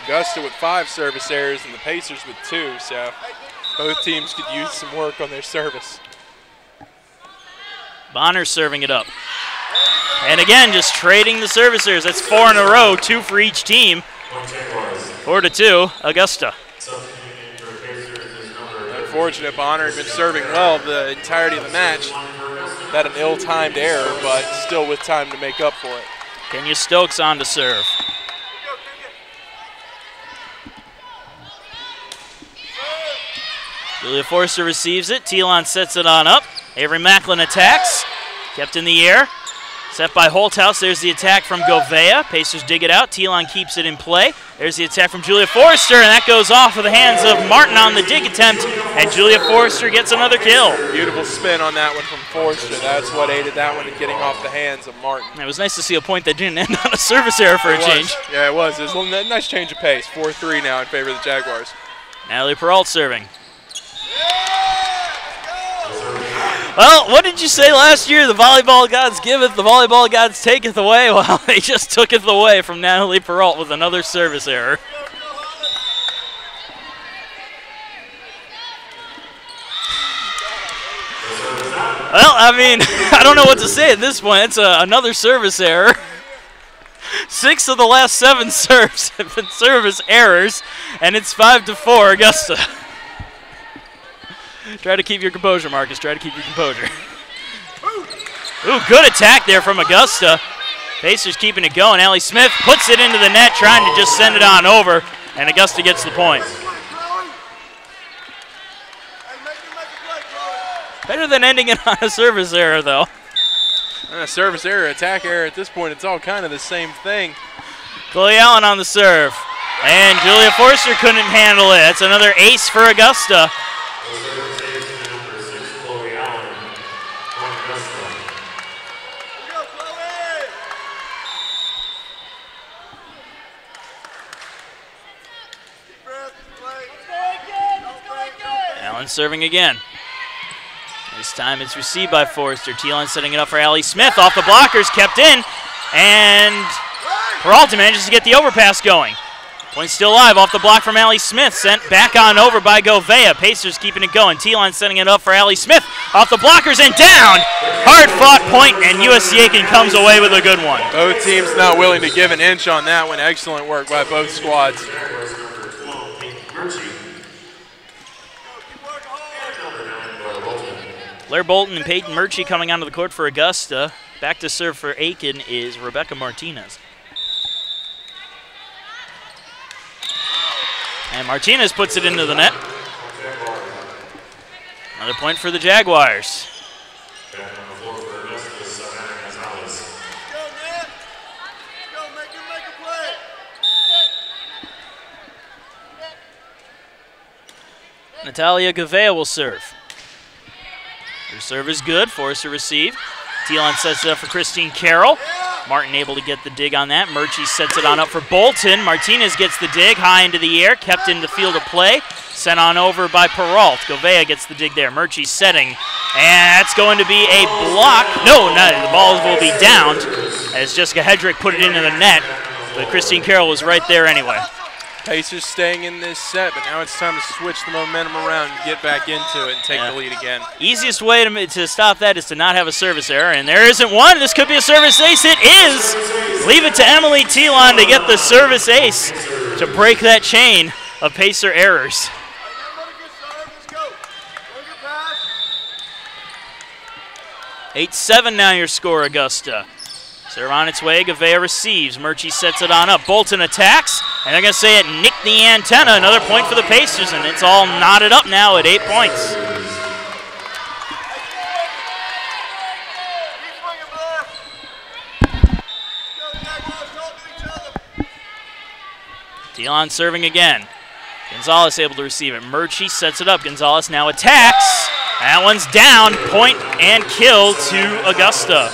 Augusta with 5 service errors and the Pacers with 2, so both teams could use some work on their service. Bonner serving it up. And again, just trading the service errors. That's 4 in a row, 2 for each team. 4-2, Augusta. Unfortunate, Bonner had been serving well the entirety of the match. Had an ill-timed error, but still with time to make up for it. Kenya Stokes on to serve. Julia Forster receives it. Thielon sets it on up. Avery Macklin attacks. Kept in the air. Set by Holthouse. There's the attack from Gavea. Pacers dig it out. Thielon keeps it in play. There's the attack from Julia Forrester, and that goes off of the hands of Martin on the dig attempt, and Julia Forrester gets another kill. Beautiful spin on that one from Forrester. That's what aided that one in getting off the hands of Martin. It was nice to see a point that didn't end on a service error for a change. Yeah, it was. It was a nice change of pace. 4-3 now in favor of the Jaguars. Natalie Peralt serving. Well, what did you say last year? The volleyball gods giveth, the volleyball gods taketh away. Well, they just took it away from Natalie Peralt with another service error. Well, I mean, I don't know what to say at this point. It's another service error. 6 of the last 7 serves have been service errors, and it's 5-4 Augusta. Try to keep your composure, Marcus. Try to keep your composure. Ooh, good attack there from Augusta. Pacers keeping it going. Allie Smith puts it into the net, trying to just send it on over, and Augusta gets the point. Better than ending it on a service error, though. A service error, attack error, at this point, it's all kind of the same thing. Chloe Allen on the serve. And Julia Forster couldn't handle it. That's another ace for Augusta. Allen serving again. This time it's received by Forrester. Thielon setting it up for Allie Smith. Off the blockers, kept in. And Peralta manages to get the overpass going. Point still alive off the block from Allie Smith. Sent back on over by Govea. Pacers keeping it going. T-line setting it up for Allie Smith. Off the blockers and down. Hard-fought point, and USC Aiken comes away with a good one. Both teams not willing to give an inch on that one. Excellent work by both squads. Blair Bolton and Peyton Murchie coming onto the court for Augusta. Back to serve for Aiken is Rebecca Martinez. And Martinez puts it into the net. Another point for the Jaguars. Natalia Govea will serve. Her serve is good, force to receive. Thielen sets it up for Christine Carroll. Martin able to get the dig on that. Murchie sets it on up for Bolton. Martinez gets the dig high into the air, kept in the field of play. Sent on over by Peralt. Govea gets the dig there. Murchie setting. And that's going to be a block. No, the ball will be downed as Jessica Hedrick put it into the net. But Christine Carroll was right there anyway. Pacers staying in this set, but now it's time to switch the momentum around and get back into it and take the lead again. Easiest way to stop that is to not have a service error, and there isn't one. This could be a service ace. It is! Leave it to Emily Thielen to get the service ace to break that chain of Pacer errors. 8-7 now your score, Augusta. Serve on its way, Govea receives. Murchie sets it on up. Bolton attacks, and they're going to say it nicked the antenna. Another point for the Pacers, and it's all knotted up now at 8 points. Thielen serving again. Gonzalez able to receive it. Murchie sets it up. Gonzalez now attacks. That one's down. Point and kill to Augusta.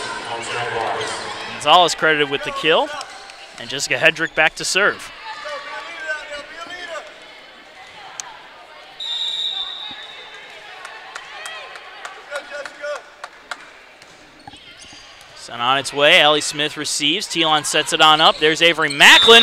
Gonzalez credited with the kill, and Jessica Hedrick back to serve. Sent on its way, Allie Smith receives. Thielen sets it on up. There's Avery Macklin.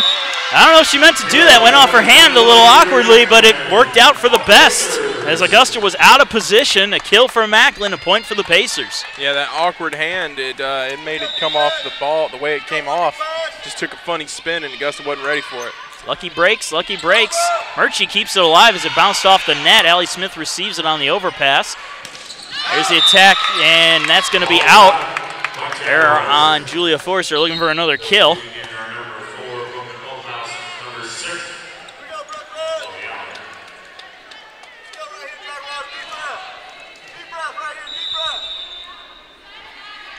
I don't know if she meant to do that. Went off her hand a little awkwardly, but it worked out for the best. As Augusta was out of position, a kill for Macklin, a point for the Pacers. Yeah, that awkward hand, it made it come off the ball the way it came off. Just took a funny spin, and Augusta wasn't ready for it. Lucky breaks, lucky breaks. Murchie keeps it alive as it bounced off the net. Allie Smith receives it on the overpass. There's the attack, and that's going to be out. Error on Julia Forster, looking for another kill.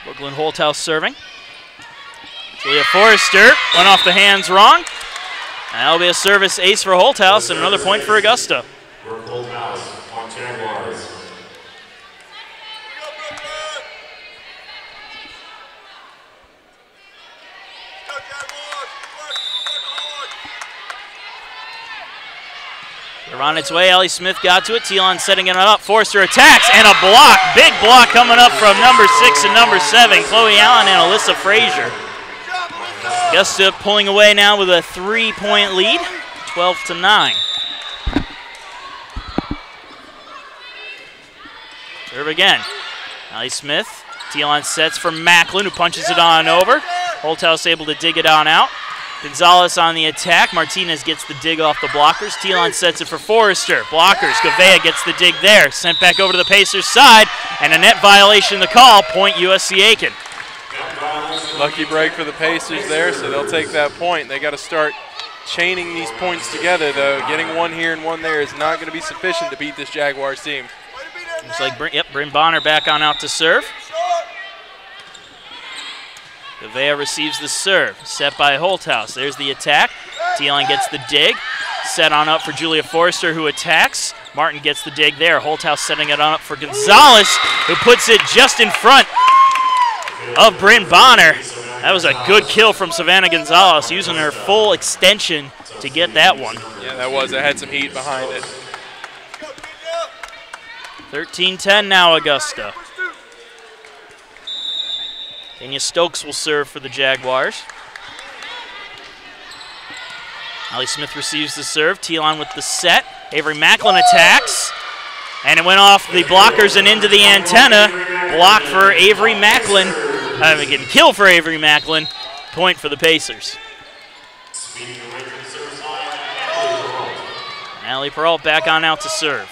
Brooklyn Holthouse serving. Julia Forrester went off the hands wrong. That'll be a service ace for Holthouse and another point for Augusta. They're on its way. Allie Smith got to it. Thielen setting it up. Forster attacks and a block. Big block coming up from number 6 and number 7. Chloe Allen and Alyssa Frazier. Augusta pulling away now with a 3-point lead, 12-9. Serve again. Allie Smith. Thielen sets for Macklin, who punches it on over. Holthouse able to dig it on out. Gonzalez on the attack. Martinez gets the dig off the blockers. Thielen sets it for Forrester. Blockers. Govea gets the dig there. Sent back over to the Pacers' side. And a net violation the call. Point USC Aiken. Lucky break for the Pacers there, so they'll take that point. They got to start chaining these points together, though. Getting one here and one there is not going to be sufficient to beat this Jaguars team. Looks like Bryn Bonner back on out to serve. Govea receives the serve, set by Holthouse. There's the attack. Thielen gets the dig. Set on up for Julia Forrester, who attacks. Martin gets the dig there. Holthouse setting it on up for Gonzalez, who puts it just in front of Bryn Bonner. That was a good kill from Savannah Gonzalez, using her full extension to get that one. Yeah, that was. It had some heat behind it. 13-10 now, Augusta. Kenya Stokes will serve for the Jaguars. Allie Smith receives the serve. Telon with the set. Avery Macklin attacks. And it went off the blockers and into the antenna. Block for Avery Macklin. Again, kill for Avery Macklin. Point for the Pacers. Allie Peralt back on out to serve.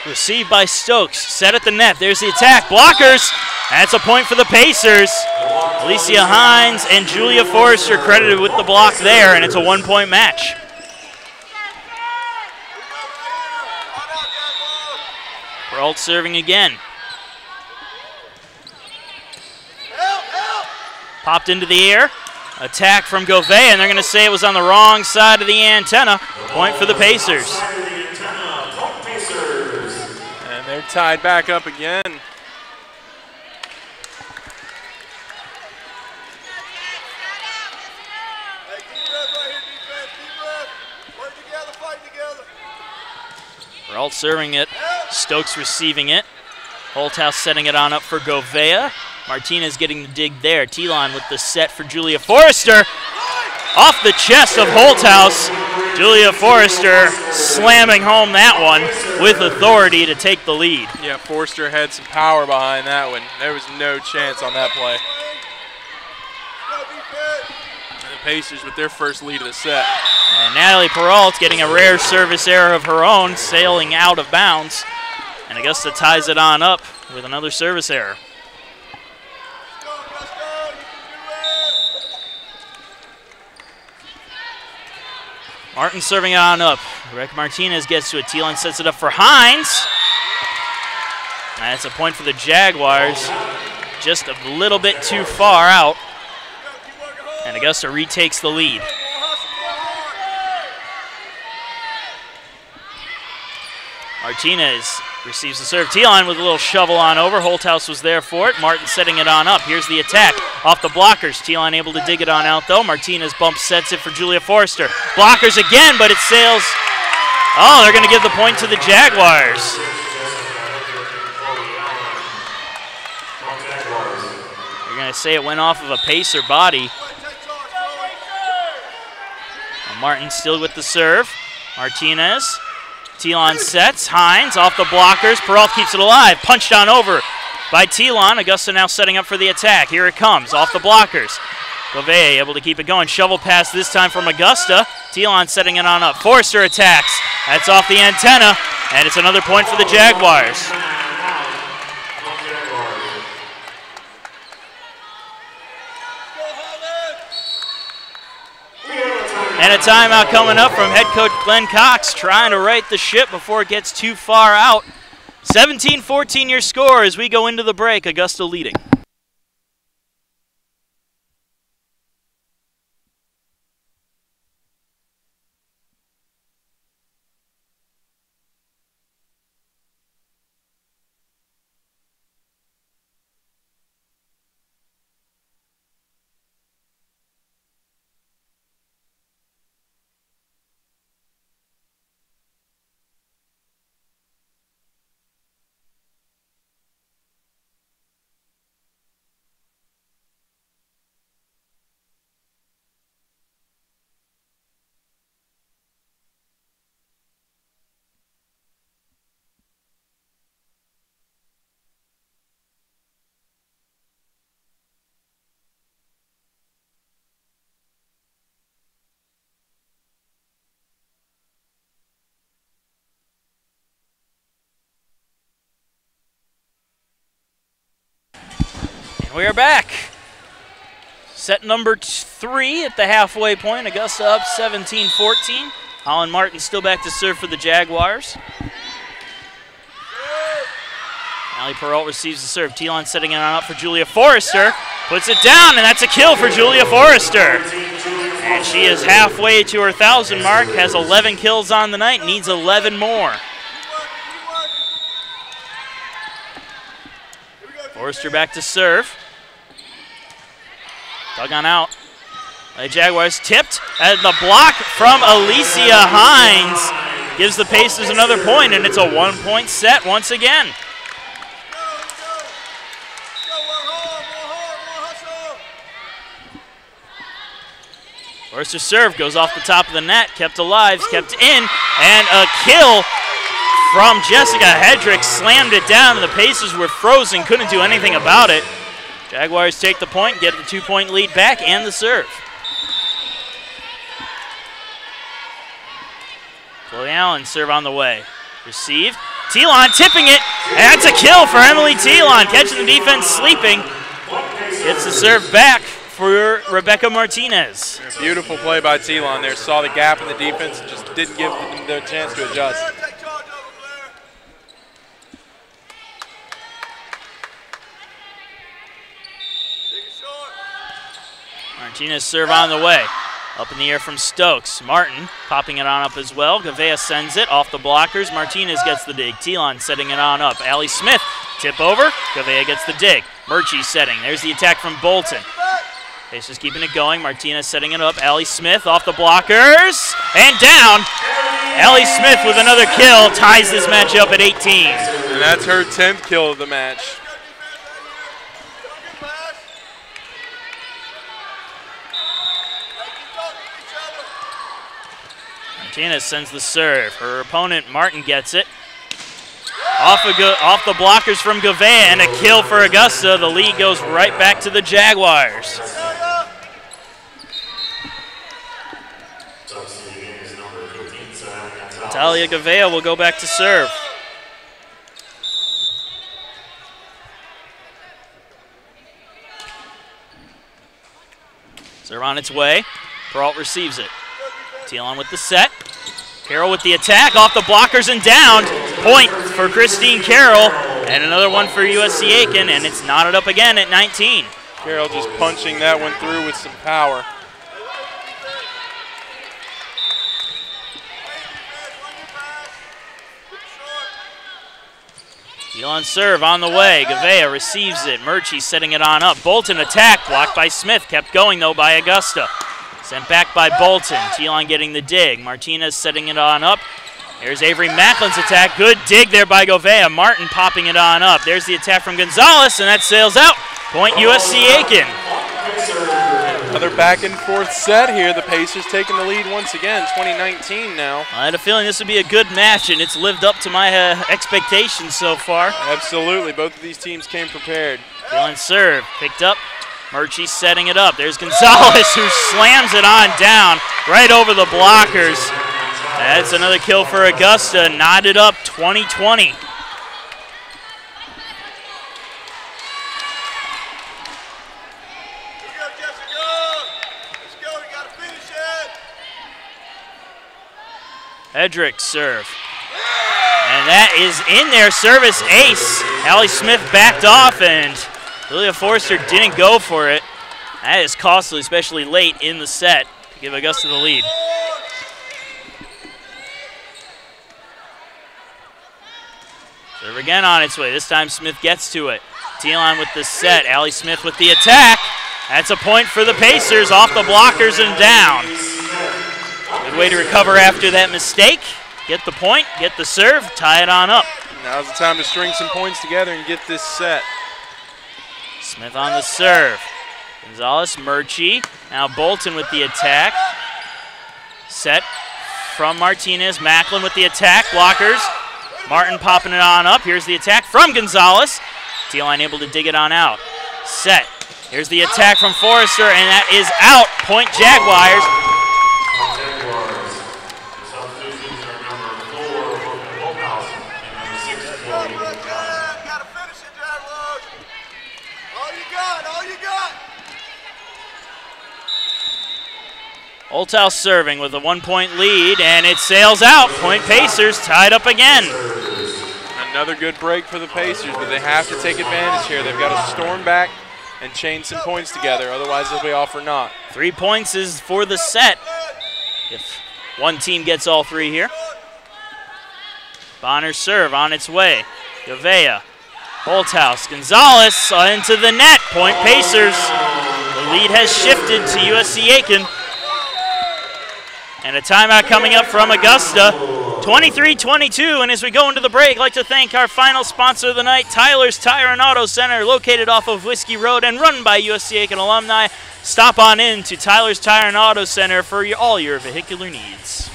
Received by Stokes. Set at the net. There's the attack. Blockers. That's a point for the Pacers. Alicia Hines and Julia Forrester credited with the block there, and it's a 1-point match. Peralt serving again. Popped into the air. Attack from Gouveia, and they're going to say it was on the wrong side of the antenna. Point for the Pacers. And they're tied back up again. Peralt serving it. Stokes receiving it. Holthouse setting it on up for Gouveia. Martinez getting the dig there. Telon with the set for Julia Forrester. Off the chest of Holthouse. Julia Forrester slamming home that one with authority to take the lead. Yeah, Forrester had some power behind that one. There was no chance on that play. And the Pacers with their first lead of the set. And Natalie Peralt getting a rare service error of her own, sailing out of bounds. And Augusta ties it on up with another service error. Martin serving it on up. Rick Martinez gets to it. Telon sets it up for Hines. And it's a point for the Jaguars. Just a little bit too far out. And Augusta retakes the lead. Martinez receives the serve. Telon with a little shovel on over. Holthouse was there for it. Martin setting it on up. Here's the attack off the blockers. Telon able to dig it on out, though. Martinez bump sets it for Julia Forrester. Blockers again, but it sails. Oh, they're going to give the point to the Jaguars. They're going to say it went off of a Pacer body. And Martin still with the serve. Martinez. Telon sets. Hines off the blockers. Peralt keeps it alive. Punched on over by Telon. Augusta now setting up for the attack. Here it comes off the blockers. Gouveia able to keep it going. Shovel pass this time from Augusta. Telon setting it on up. Forrester attacks. That's off the antenna, and it's another point for the Jaguars. And a timeout coming up from head coach Glenn Cox, trying to right the ship before it gets too far out. 17-14 your score as we go into the break. Augusta leading. We are back. Set number 3 at the halfway point. Augusta up 17-14. Holland Martin still back to serve for the Jaguars. Allie Peralt receives the serve. Telon setting it on up for Julia Forrester. Puts it down, and that's a kill for Julia Forrester. And she is halfway to her 1,000 mark, has 11 kills on the night, needs 11 more. Forrester back to serve. Dug on out. The Jaguars tipped, and the block from Alicia Hines gives the Pacers another point, and it's a 1-point set once again. Forster's serve goes off the top of the net, kept alive, kept in, and a kill from Jessica Hedrick. Slammed it down, and the Pacers were frozen, couldn't do anything about it. Jaguars take the point, get the 2-point lead back, and the serve. Chloe Allen, serve on the way. Received. Telon tipping it, and that's a kill for Emily Telon. Catching the defense sleeping. Gets the serve back for Rebecca Martinez. A beautiful play by Telon there. Saw the gap in the defense and just didn't give them the chance to adjust. Martinez serve on the way. Up in the air from Stokes. Martin popping it on up as well. Gavea sends it off the blockers. Martinez gets the dig. Telon setting it on up. Allie Smith tip over. Gavea gets the dig. Murchie setting. There's the attack from Bolton. Pacers keeping it going. Martinez setting it up. Allie Smith off the blockers. And down. Allie Smith with another kill. Ties this match up at 18. And that's her 10th kill of the match. Martinez sends the serve. Her opponent, Martin, gets it. Off the blockers from Gavea, and a kill for Augusta. The lead goes right back to the Jaguars. Talia Gavea will go back to serve. Serve on its way. Peralt receives it. Telon with the set. Carroll with the attack, off the blockers and down. Point for Christine Carroll, and another one for USC Aiken, and it's knotted up again at 19. Carroll just punching that one through with some power. Telon serve on the way. Gavea receives it. Murchie setting it on up. Bolton attack, blocked by Smith. Kept going, though, by Augusta. Sent back by Bolton. Telon getting the dig. Martinez setting it on up. There's Avery Macklin's attack. Good dig there by Gavea. Martin popping it on up. There's the attack from Gonzalez, and that sails out. Point USC Aiken. Another back and forth set here. The Pacers taking the lead once again, 2019 now. I had a feeling this would be a good match, and it's lived up to my expectations so far. Absolutely. Both of these teams came prepared. Telon serve. Picked up. Murchie setting it up. There's Gonzalez, who slams it on down right over the blockers. That's another kill for Augusta. Knotted up 20-20. Hedrick serve. And that is in there. Service ace. Allie Smith backed off, and Lilia Forster didn't go for it. That is costly, especially late in the set, to give Augusta the lead. Serve again on its way. This time Smith gets to it. Telon with the set. Allie Smith with the attack. That's a point for the Pacers, off the blockers and down. Good way to recover after that mistake. Get the point, get the serve, tie it on up. Now's the time to string some points together and get this set. Smith on the serve. Gonzalez, Murchie. Now Bolton with the attack. Set from Martinez. Macklin with the attack. Blockers. Martin popping it on up. Here's the attack from Gonzalez. Telon able to dig it on out. Set. Here's the attack from Forrester, and that is out. Point Jaguars. Olthouse serving with a 1-point lead, and it sails out. Point Pacers tied up again. Another good break for the Pacers, but they have to take advantage here. They've got to storm back and chain some points together, otherwise they'll be off for naught. 3 points is for the set if one team gets all 3 here. Bonner's serve on its way. Gavea, Holthouse, Gonzalez into the net. Point Pacers. The lead has shifted to USC Aiken. And a timeout coming up from Augusta. 23-22, and as we go into the break, I'd like to thank our final sponsor of the night, Tyler's Tire and Auto Center, located off of Whiskey Road and run by USC Aiken alumni. Stop on in to Tyler's Tire and Auto Center for all your vehicular needs.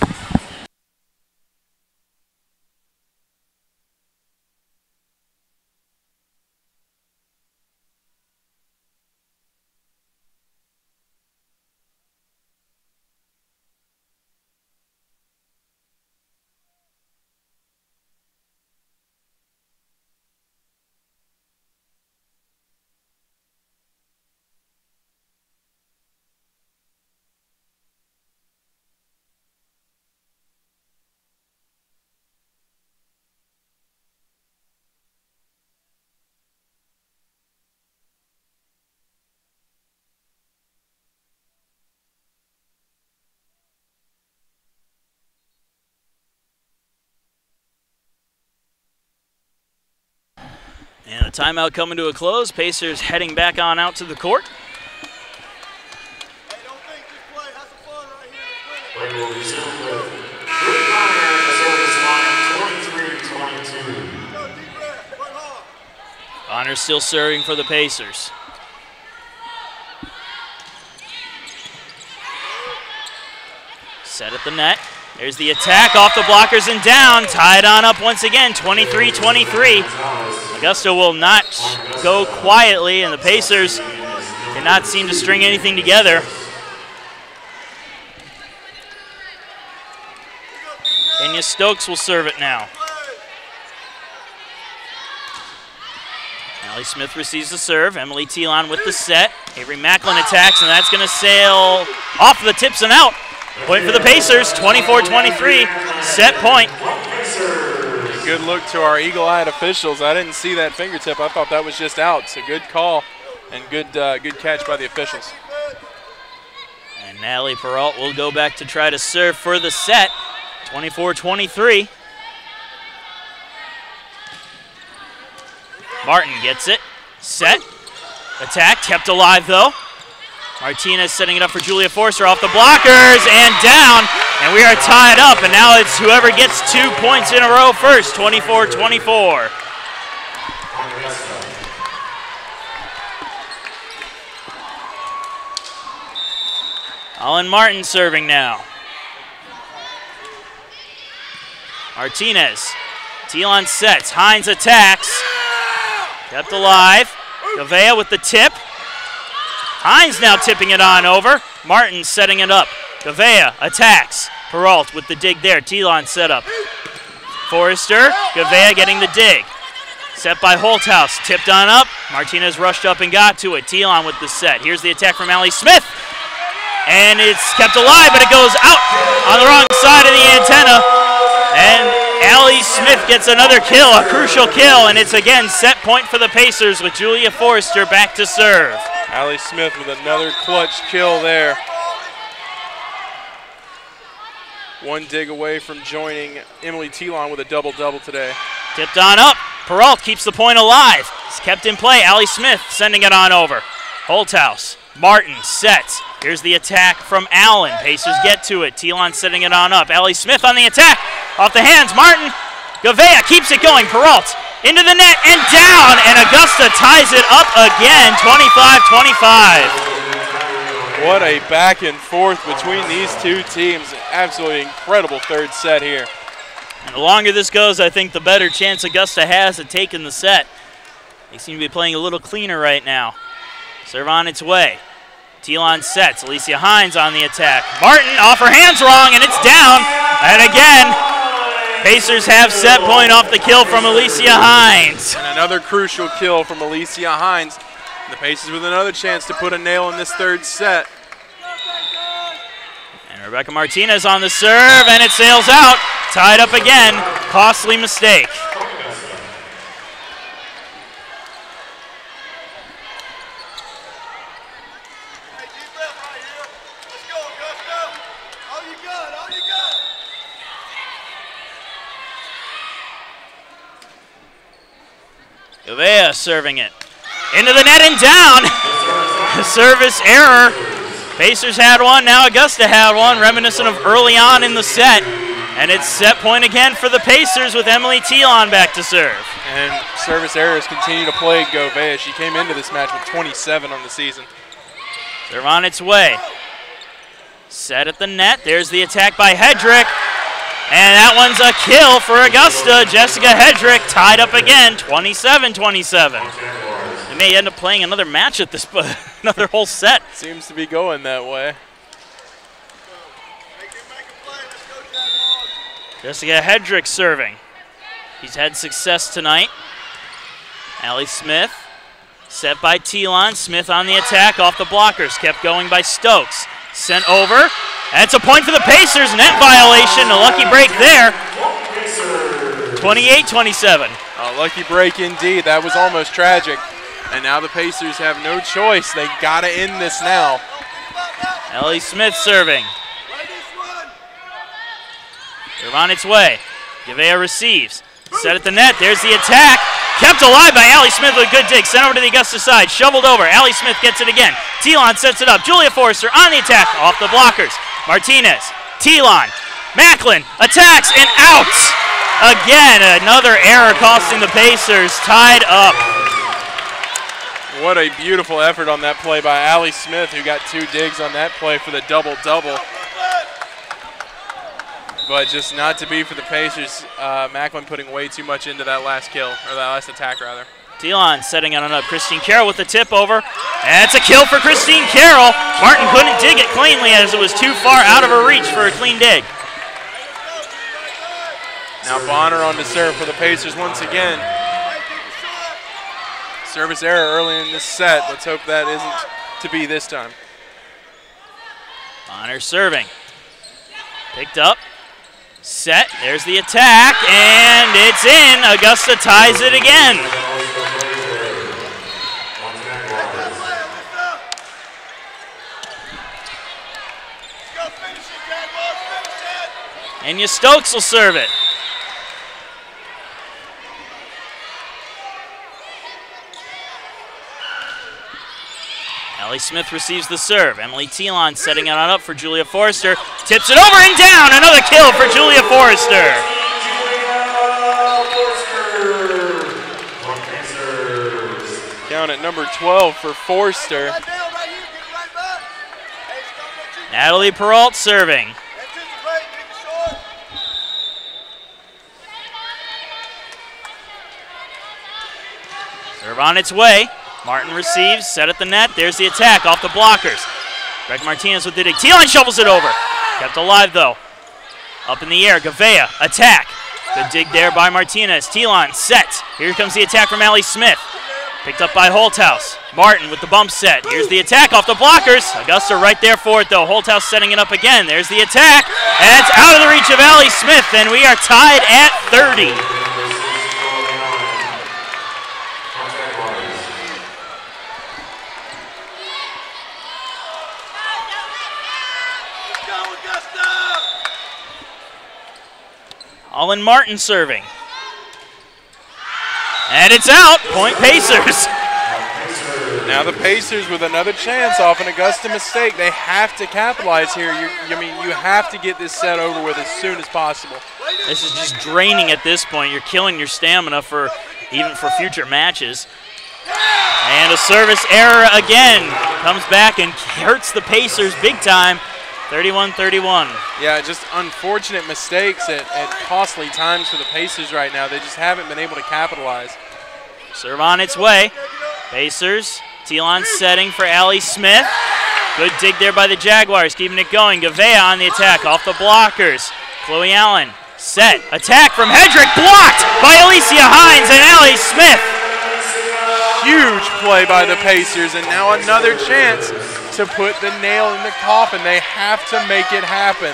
And a timeout coming to a close. Pacers heading back on out to the court. Hey, don't think, just play. Have some fun right here. Play will resume with Rick Connor at the service line, 23-22. Go, deep breath. Work hard. Connor still serving for the Pacers. Set at the net. There's the attack off the blockers and down. Tied on up once again, 23-23. Augusta will not go quietly, and the Pacers cannot seem to string anything together. Kenya Stokes will serve it now. Allie Smith receives the serve. Emily Thielon with the set. Avery Macklin attacks, and that's going to sail off the tips and out. Point for the Pacers, 24-23, set point. Good look to our eagle-eyed officials. I didn't see that fingertip. I thought that was just out. So good call and good catch by the officials. And Natalie Peralt will go back to try to serve for the set, 24-23. Martin gets it, set, attack, kept alive though. Martinez setting it up for Julia Forster off the blockers and down, and we are tied up, and now it's whoever gets 2 points in a row first, 24-24. Colin Martin serving now. Martinez, Thielon sets, Hines attacks, kept alive, Gavea with the tip. Hines now tipping it on over. Martin setting it up. Gavea attacks. Peralt with the dig there. Thielon set up. Forrester, Gavea getting the dig. Set by Holthouse. Tipped on up. Martinez rushed up and got to it. Thielon with the set. Here's the attack from Allie Smith. And it's kept alive, but it goes out on the wrong side of the antenna. And Allie Smith gets another kill, a crucial kill, and it's again set point for the Pacers with Julia Forrester back to serve. Allie Smith with another clutch kill there. One dig away from joining Emily Thielon with a double-double today. Tipped on up. Peralt keeps the point alive. It's kept in play. Allie Smith sending it on over. Holthouse. Martin sets. Here's the attack from Allen. Pacers get to it. Thielon setting it on up. Allie Smith on the attack. Off the hands. Martin. Gavea keeps it going. Peralt into the net and down, and Augusta ties it up again, 25-25. What a back and forth between these two teams. Absolutely incredible third set here. And the longer this goes, I think the better chance Augusta has at taking the set. They seem to be playing a little cleaner right now. Serve on its way. Thielon sets. Alicia Hines on the attack. Martin off her hands wrong, and it's down. And again, Pacers have set point off the kill from Alicia Hines. And another crucial kill from Alicia Hines. The Pacers with another chance to put a nail in this third set. And Rebecca Martinez on the serve, and it sails out. Tied up again. Costly mistake. Gavea serving it. Into the net and down. Service error. Pacers had one, now Augusta had one, reminiscent of early on in the set. And it's set point again for the Pacers with Emily Thielon back to serve. And service errors continue to plague Gouveia. She came into this match with 27 on the season. Serve on its way. Set at the net. There's the attack by Hedrick. And that one's a kill for Augusta. Jessica Hedrick tied up again, 27-27. They may end up playing another match at this, another whole set. Seems to be going that way. Jessica Hedrick serving. She's had success tonight. Allie Smith, set by Thielon. Smith on the attack, off the blockers. Kept going by Stokes. Sent over. That's a point for the Pacers. Net violation. A lucky break there. 28-27. A lucky break indeed. That was almost tragic. And now the Pacers have no choice. They got to end this now. Allie Smith serving. They're on its way. Gouveia receives. Set at the net. There's the attack. Kept alive by Allie Smith with a good dig. Sent over to the Augusta side. Shoveled over. Allie Smith gets it again. Thielon sets it up. Julia Forrester on the attack. Off the blockers. Martinez. Thielon. Macklin attacks and out. Again, another error costing the Pacers. Tied up. What a beautiful effort on that play by Allie Smith, who got 2 digs on that play for the double-double. But just not to be for the Pacers. Macklin putting way too much into that last kill, or that last attack, rather. Thielon setting on up. Christine Carroll with the tip over. And it's a kill for Christine Carroll. Martin couldn't dig it cleanly as it was too far out of her reach for a clean dig. Now Bonner on to serve for the Pacers once again. Service error early in this set. Let's hope that isn't to be this time. Bonner serving. Picked up. Set. There's the attack. And it's in. Augusta ties it again. Anya Stokes will serve it. Allie Smith receives the serve. Emily Thielon setting it on up for Julia Forrester. Tips it over and down. Another kill for Julia Forrester. Down at number 12 for Forrester. Natalie Peralt serving. Serve on its way. Martin receives, set at the net. There's the attack off the blockers. Greg Martinez with the dig. Thielon shovels it over. Kept alive, though. Up in the air, Gouveia, attack. Good dig there by Martinez. Thielon set. Here comes the attack from Allie Smith. Picked up by Holthouse. Martin with the bump set. Here's the attack off the blockers. Augusta right there for it, though. Holthouse setting it up again. There's the attack. And it's out of the reach of Allie Smith, and we are tied at 30. Olin Martin serving. And it's out. Point Pacers. Now the Pacers with another chance off an Augusta mistake. They have to capitalize here. You have to get this set over with as soon as possible. This is just draining at this point. You're killing your stamina for even for future matches. And a service error again. Comes back and hurts the Pacers big time. 31-31. Yeah, just unfortunate mistakes at costly times for the Pacers right now. They just haven't been able to capitalize. Serve on its way. Pacers. Thielon setting for Allie Smith. Good dig there by the Jaguars, keeping it going. Gouveia on the attack, off the blockers. Chloe Allen set. Attack from Hedrick, blocked by Alicia Hines and Allie Smith. Huge play by the Pacers, and now another chance to put the nail in the coffin. They have to make it happen.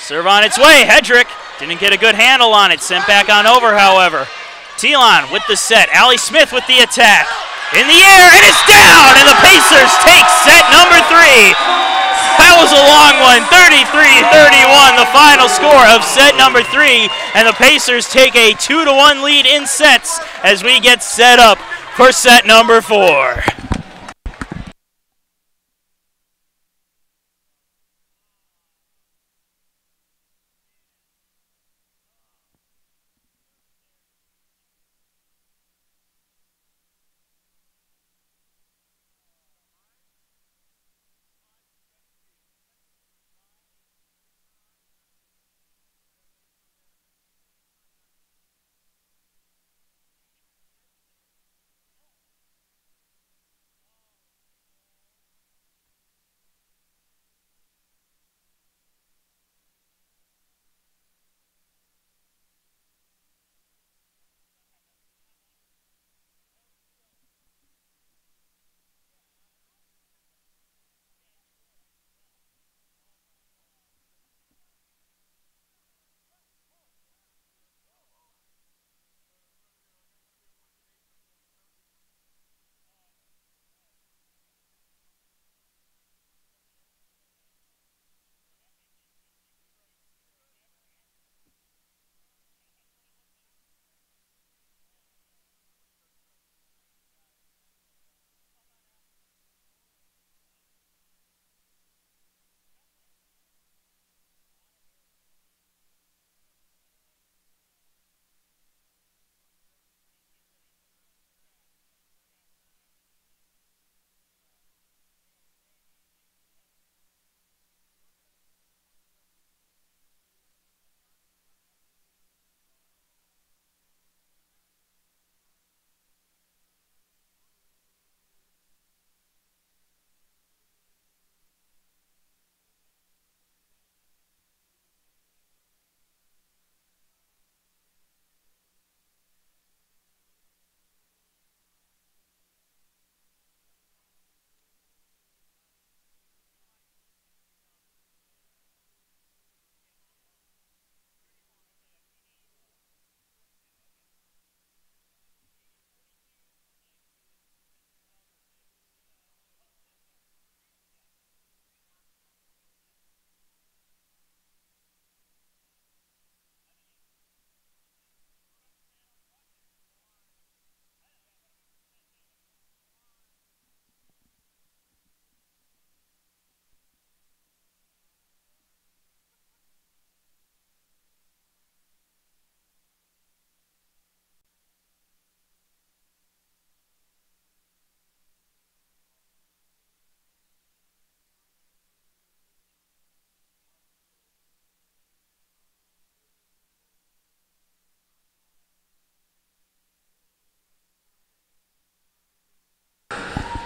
Serve on its way. Hedrick didn't get a good handle on it. Sent back on over, however. Thielon with the set. Allie Smith with the attack. In the air, and it's down, and the Pacers take set number 3. That was a long one. 33-31, the final score of set number 3. And the Pacers take a 2-1 lead in sets as we get set up for set number 4.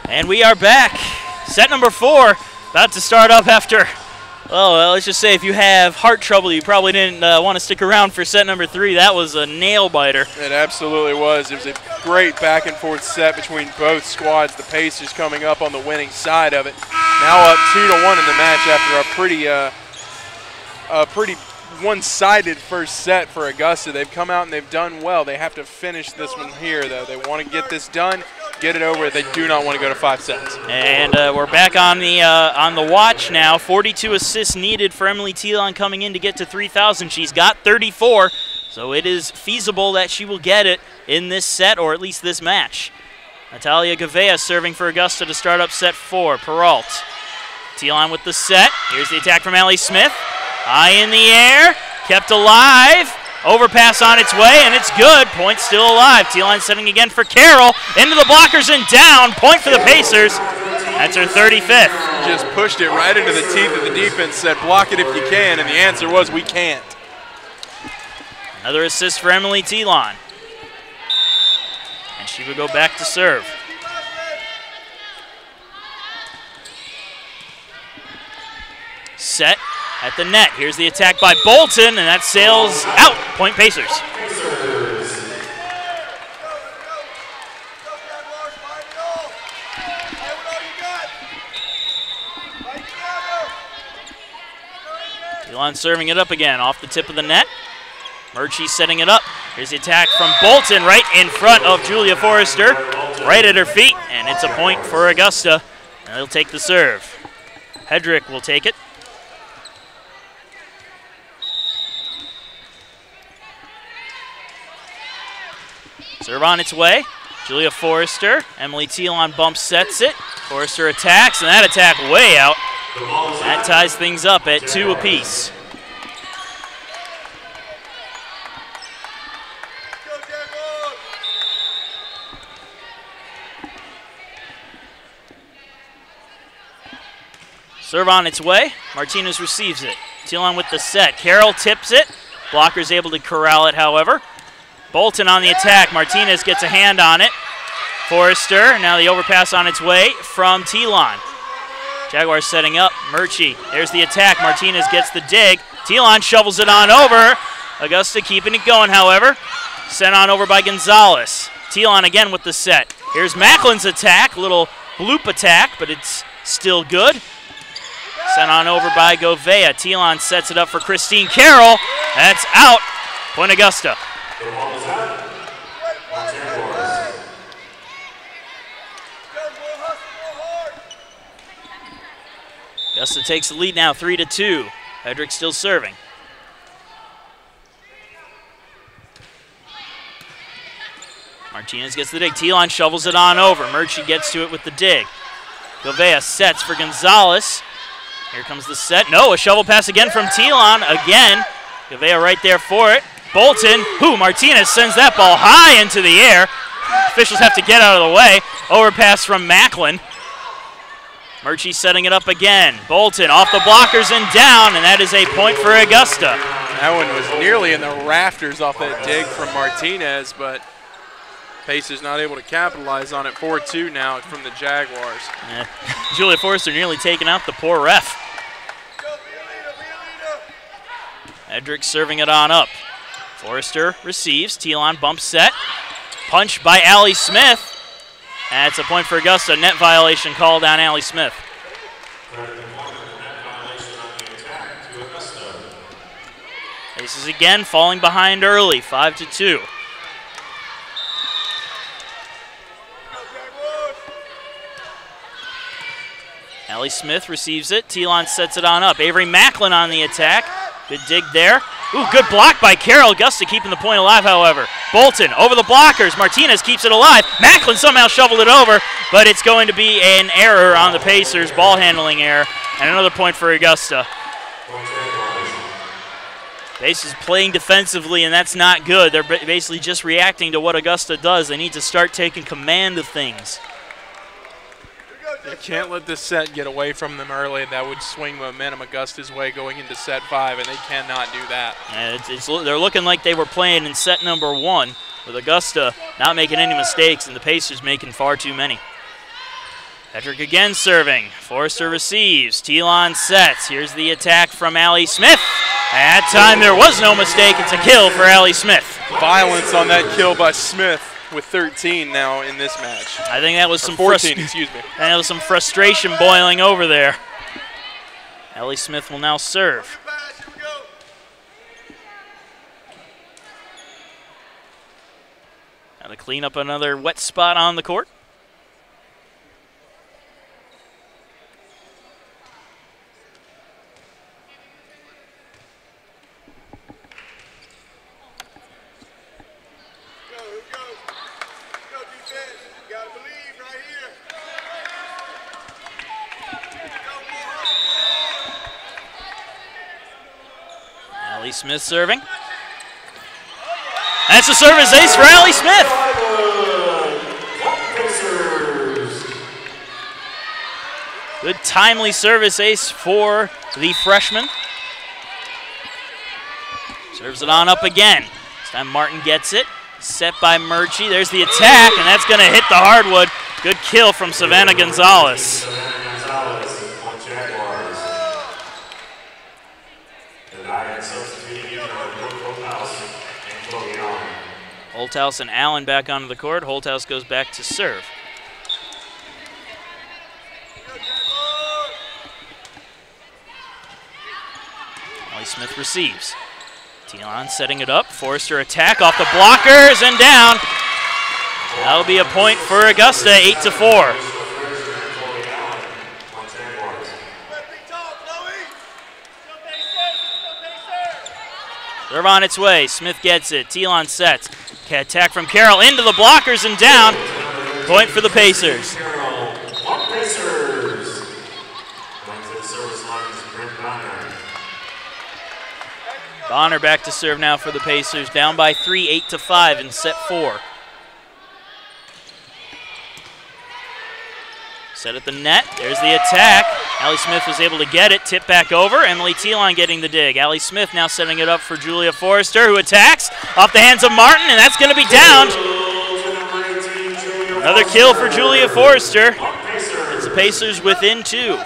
And we are back. Set number 4 about to start up after, well, let's just say if you have heart trouble, you probably didn't want to stick around for set number 3. That was a nail biter. It absolutely was. It was a great back and forth set between both squads. The Pacers coming up on the winning side of it. Now up 2-1 in the match after a pretty one-sided first set for Augusta. They've come out and they've done well. They have to finish this one here, though. They want to get this done, get it over. They do not want to go to 5 sets. And we're back on the watch now. 42 assists needed for Emily Thielon coming in to get to 3,000. She's got 34, so it is feasible that she will get it in this set, or at least this match. Natalia Gavea serving for Augusta to start up set 4. Peralt. Thielon with the set. Here's the attack from Allie Smith. High in the air, kept alive. Overpass on its way, and it's good. Point still alive. Thielon setting again for Carroll. Into the blockers and down. Point for the Pacers. That's her 35th. Just pushed it right into the teeth of the defense, said block it if you can, and the answer was we can't. Another assist for Emily Thielon. And she would go back to serve. Set at the net. Here's the attack by Bolton, and that sails out. Point Pacers. Thielon serving it up again off the tip of the net. Murchie setting it up. Here's the attack from Bolton right in front of Julia Forrester, right at her feet, and it's a point for Augusta. And they'll take the serve. Hedrick will take it. Serve on its way. Julia Forrester. Emily Thielon bump sets it. Forrester attacks, and that attack way out. That ties things up at 2 apiece. Serve on its way. Martinez receives it. Thielon with the set. Carroll tips it. Blocker's able to corral it, however. Bolton on the attack. Martinez gets a hand on it. Forrester, now the overpass on its way from Thielon. Jaguars setting up. Murchie, there's the attack. Martinez gets the dig. Thielon shovels it on over. Augusta keeping it going, however. Sent on over by Gonzalez. Thielon again with the set. Here's Macklin's attack. Little bloop attack, but it's still good. Sent on over by Gouveia. Thielon sets it up for Christine Carroll. That's out. Point Augusta. Augusta takes the lead now, 3-2. Hedrick still serving. Martinez gets the dig. Thielon shovels it on over. Murchie gets to it with the dig. Gouveia sets for Gonzalez. Here comes the set. No, a shovel pass again from Thielon. Again, Gouveia right there for it. Bolton, Martinez sends that ball high into the air. Officials have to get out of the way. Overpass from Macklin. Murchie setting it up again. Bolton off the blockers and down, and that is a point for Augusta. That one was nearly in the rafters off that dig from Martinez, but Pacers not able to capitalize on it. 4-2 now from the Jaguars. Julia Forrester nearly taking out the poor ref. Hedrick serving it on up. Forrester receives. Thielon bump set. Punch by Allie Smith. That's a point for Augusta. Net violation called on Allie Smith. This is again falling behind early, 5-2. Allie Smith receives it. Thielon sets it on up. Avery Macklin on the attack. Good dig there. Ooh, good block by Carroll. Augusta keeping the point alive, however. Bolton over the blockers. Martinez keeps it alive. Macklin somehow shoveled it over, but it's going to be an error on the Pacers, ball handling error, and another point for Augusta. Pacers playing defensively, and that's not good. They're basically just reacting to what Augusta does. They need to start taking command of things. You can't let this set get away from them early. That would swing momentum Augusta's way going into set 5, and they cannot do that. They're looking like they were playing in set number 1, with Augusta not making any mistakes and the Pacers making far too many. Hedrick again serving. Forrester receives. Telon sets. Here's the attack from Allie Smith. At that time, there was no mistake. It's a kill for Allie Smith. Violence on that kill by Smith with 13 now in this match. I think that was some 14, excuse me. That was some frustration boiling over there. Allie Smith will now serve. Now to clean up another wet spot on the court. Allie Smith serving. That's a service ace for Allie Smith. Good timely service ace for the freshman. Serves it on up again. This time Martin gets it. Set by Murchie. There's the attack, and that's going to hit the hardwood. Good kill from Savannah Gonzalez. Holthouse and Allen back onto the court. Holthouse goes back to serve. Allie Smith receives. Telon setting it up. Forrester attack off the blockers and down. That'll be a point for Augusta, 8-4. Serve on its way. Smith gets it. Telon sets. Attack from Carroll into the blockers and down. Point for the Pacers. Bonner back to serve now for the Pacers. Down by 3, 8-5 in set 4. Set at the net. There's the attack. Allie Smith was able to get it. Tip back over. Emily Telon getting the dig. Allie Smith now setting it up for Julia Forrester, who attacks off the hands of Martin, and that's going to be downed. Another kill for Julia Forrester. It's the Pacers within 2.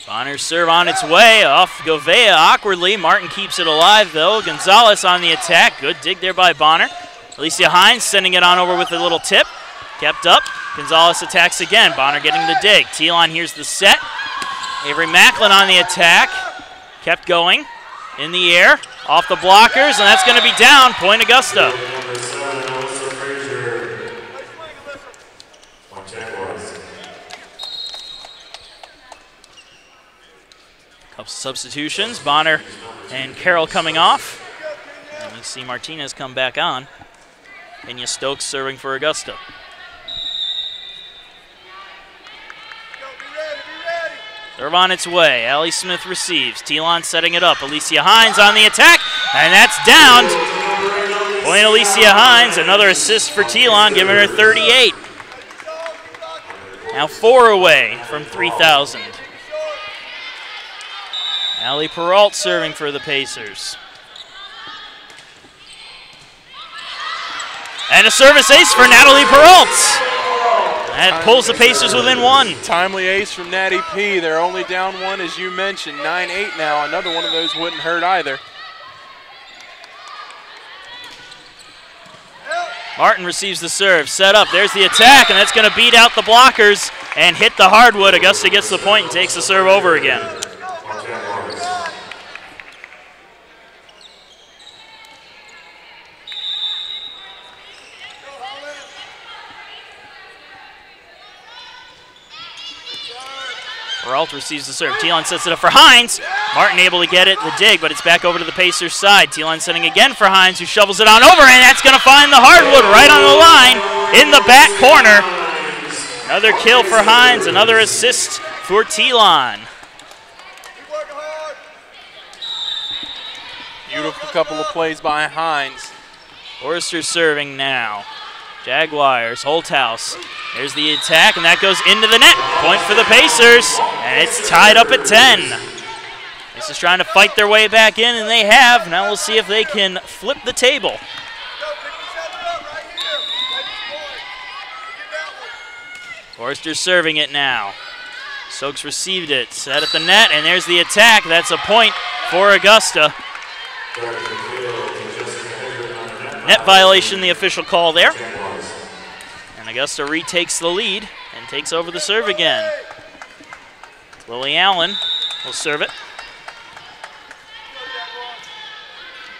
Bonner's serve on its way off Govea awkwardly. Martin keeps it alive though. Gonzalez on the attack. Good dig there by Bonner. Alicia Hines sending it on over with a little tip. Kept up. Gonzalez attacks again. Bonner getting the dig. Telon here's the set. Avery Macklin on the attack. Kept going. In the air. Off the blockers, and that's going to be down. Point Augusta. Couple substitutions. Bonner and Carroll coming off. And we see Martinez come back on. Pena Stokes serving for Augusta. Serve on its way. Allie Smith receives. Telon setting it up. Alicia Hines on the attack, and that's downed. Point Alicia Hines. Another assist for Telon, giving her 38. Now 4 away from 3,000. Allie Peralt serving for the Pacers. And a service ace for Natalie Peralt. That pulls the Pacers within 1. Timely ace from Natty P. They're only down 1, as you mentioned. 9-8 now. Another one of those wouldn't hurt either. Martin receives the serve. Set up. There's the attack, and that's going to beat out the blockers and hit the hardwood. Augusta gets the point and takes the serve over again. Peralt receives the serve. Telon sets it up for Hines. Martin able to get it, the dig, but it's back over to the Pacers side. Telon setting again for Hines, who shovels it on over, and that's going to find the hardwood right on the line in the back corner. Another kill for Hines, another assist for Telon. Beautiful couple of plays by Hines. Forrester serving now. Jaguars, Holthouse. There's the attack, and that goes into the net. Point for the Pacers, and it's tied up at 10. This is trying to fight their way back in, and they have. Now we'll see if they can flip the table. Forrester's serving it now. Stokes received it, set at the net, and there's the attack. That's a point for Augusta. Net violation, the official call there. And Augusta retakes the lead and takes over the serve again. Lily Allen will serve it.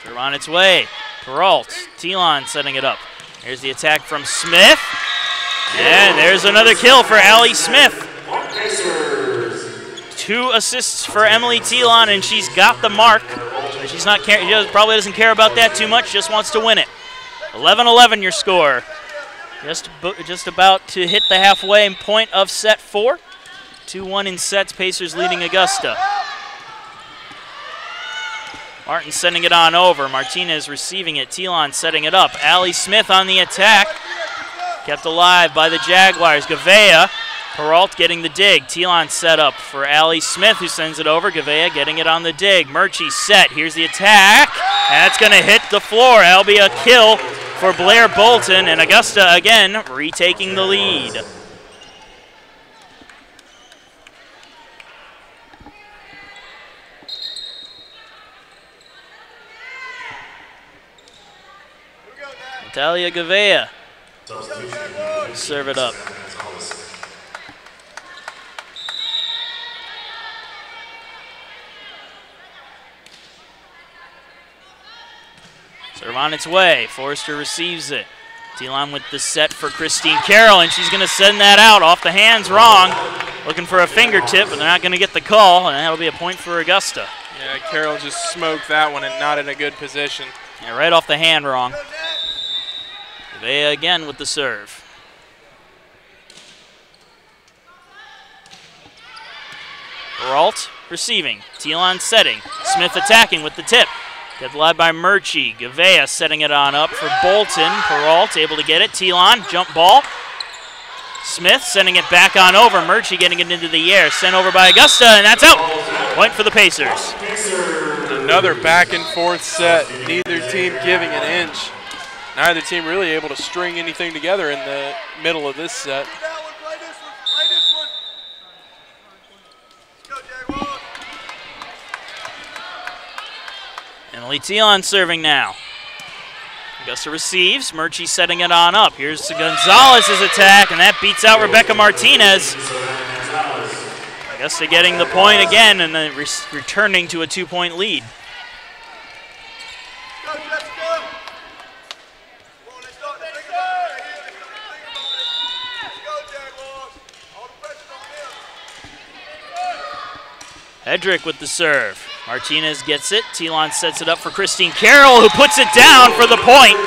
Serve on its way. Peralt, Telon setting it up. Here's the attack from Smith. And there's another kill for Allie Smith. 2 assists for Emily Telon, and she's got the mark. She's not she probably doesn't care about that too much, just wants to win it. 11-11 your score. Just about to hit the halfway point of set 4. 2-1 in sets, Pacers leading Augusta. Martin sending it on over. Martinez receiving it. Telon setting it up. Allie Smith on the attack. Kept alive by the Jaguars. Gavea. Peralt getting the dig. Telon set up for Allie Smith, who sends it over. Gavea getting it on the dig. Murchie set. Here's the attack. That's going to hit the floor. That'll be a kill for Blair Bolton. And Augusta, again, retaking the lead. Natalia Gavea. Serve it up. Serve on its way. Forrester receives it. Telon with the set for Christine Carroll, and she's going to send that out off the hands wrong. Looking for a fingertip, but they're not going to get the call, and that'll be a point for Augusta. Yeah, Carroll just smoked that one and not in a good position. Yeah, right off the hand wrong. Gavea again with the serve. Peralt receiving. Telon setting. Smith attacking with the tip. Kept alive by Murchie. Gavea setting it on up for Bolton. Peralt able to get it. Telon, jump ball. Smith sending it back on over. Murchie getting it into the air. Sent over by Augusta, and that's out. Point for the Pacers. Another back and forth set. Neither team giving an inch. Neither team really able to string anything together in the middle of this set. Emily Telon serving now. Augusta receives. Murchie setting it on up. Here's Gonzalez's attack, and that beats out Rebecca Martinez. Augusta getting the point again, and then returning to a 2-point lead. Hedrick with the serve. Martinez gets it. Telon sets it up for Christine Carroll, who puts it down for the point.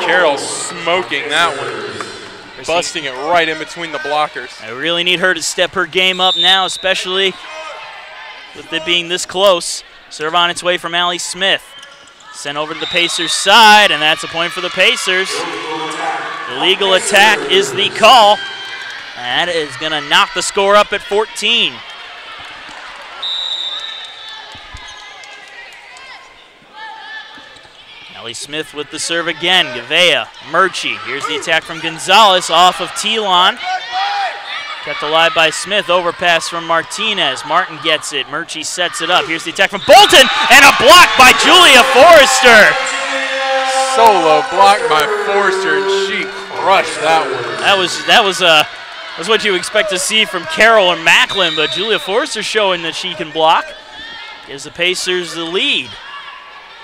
Carroll smoking that one. Busting it right in between the blockers. I really need her to step her game up now, especially with it being this close. Serve on its way from Allie Smith. Sent over to the Pacers' side, and that's a point for the Pacers. Illegal attack is the call. That is going to knock the score up at 14. Allie Smith with the serve again. Gavea, Murchie. Here's the attack from Gonzalez off of Telon. Kept alive by Smith. Overpass from Martinez. Martin gets it. Murchie sets it up. Here's the attack from Bolton, and a block by Julia Forrester. Solo block by Forrester, and she crushed that one. That was what you expect to see from Carroll or Macklin, but Julia Forrester showing that she can block. Gives the Pacers the lead.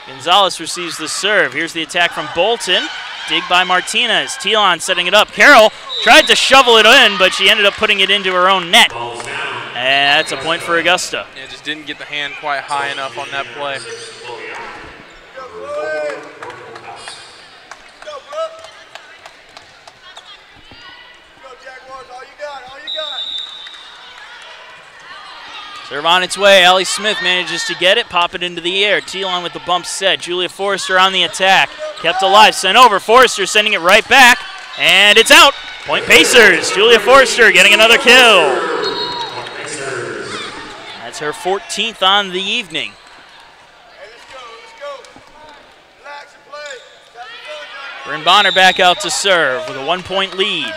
Gonzalez receives the serve. Here's the attack from Bolton. Dig by Martinez. Telon setting it up. Carroll tried to shovel it in, but she ended up putting it into her own net. And that's a point for Augusta. Yeah, just didn't get the hand quite high enough on that play. Serve on its way. Allie Smith manages to get it, pop it into the air. Telon with the bump set. Julia Forrester on the attack. Kept alive, sent over. Forrester sending it right back, and it's out. Point Pacers. Julia Forrester getting another kill. That's her 14th on the evening. Bryn Bonner back out to serve with a 1-point lead.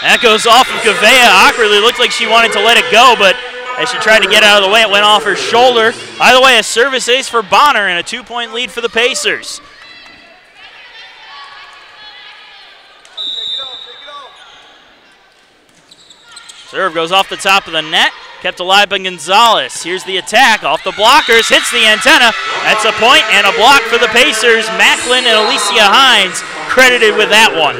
That goes off of Gavea awkwardly. Looked like she wanted to let it go, but as she tried to get out of the way, it went off her shoulder. Either way, a service ace for Bonner and a 2-point lead for the Pacers. Serve goes off the top of the net. Kept alive by Gonzalez. Here's the attack off the blockers. Hits the antenna. That's a point and a block for the Pacers. Macklin and Alicia Hines credited with that one.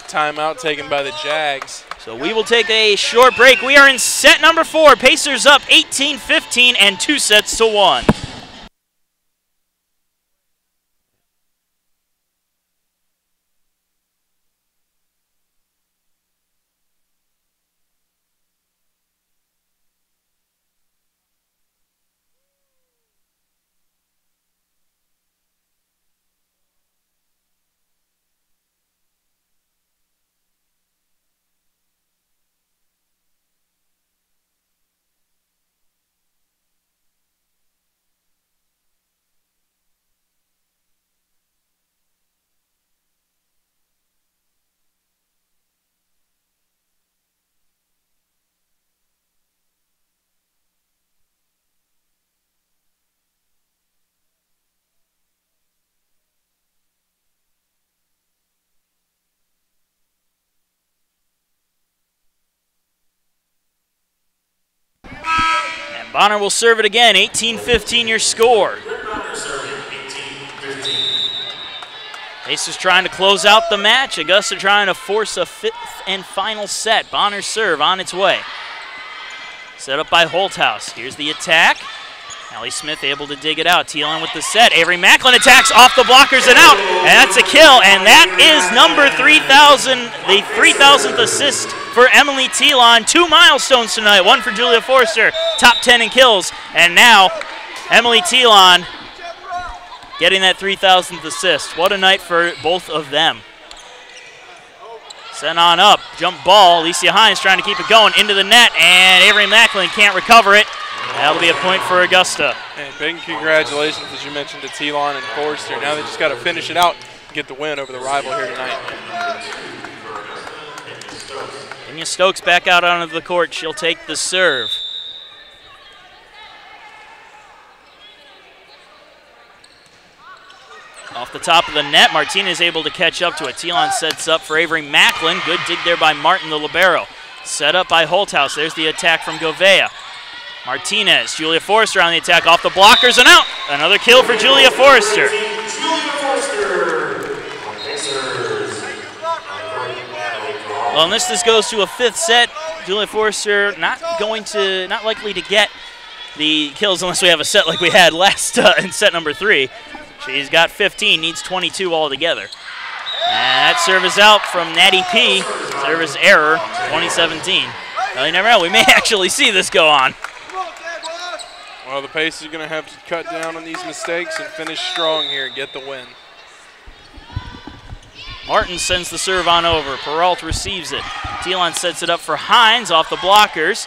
Timeout taken by the Jags. So we will take a short break. We are in set number 4. Pacers up 18-15 and 2 sets to 1. Bonner will serve it again, 18-15 your score. Pacers trying to close out the match. Augusta trying to force a 5th and final set. Bonner's serve on its way. Set up by Holthouse. Here's the attack. Allie Smith able to dig it out. Thielen with the set. Avery Macklin attacks off the blockers and out. And that's a kill. And that is number 3,000, the 3,000th assist for Emily Thielen. 2 milestones tonight. 1 for Julia Forster, top 10 in kills. And now Emily Thielen getting that 3,000th assist. What a night for both of them. Sent on up. Jump ball. Alicia Hines trying to keep it going into the net. And Avery Macklin can't recover it. That'll be a point for Augusta. And big congratulations, as you mentioned, to Thielen and Forster. Now they just got to finish it out and get the win over the rival here tonight. Kenya Stokes back out onto the court. She'll take the serve. Off the top of the net, Martinez able to catch up to it. Thielen sets up for Avery Macklin. Good dig there by Martin, the libero. Set up by Holthouse. There's the attack from Gouveia. Martinez, Julia Forster on the attack, off the blockers and out. Another kill for Julia Forster. Well, and this goes to a 5th set. Julia Forster not likely to get the kills unless we have a set like we had last in set number 3. She's got 15, needs 22 altogether. And that service out from Natty P. Service error, 2017. Well, you never know. We may actually see this go on. Well, the Pacers are going to have to cut down on these mistakes and finish strong here and get the win. Martin sends the serve on over. Peralt receives it. Thielen sets it up for Hines off the blockers.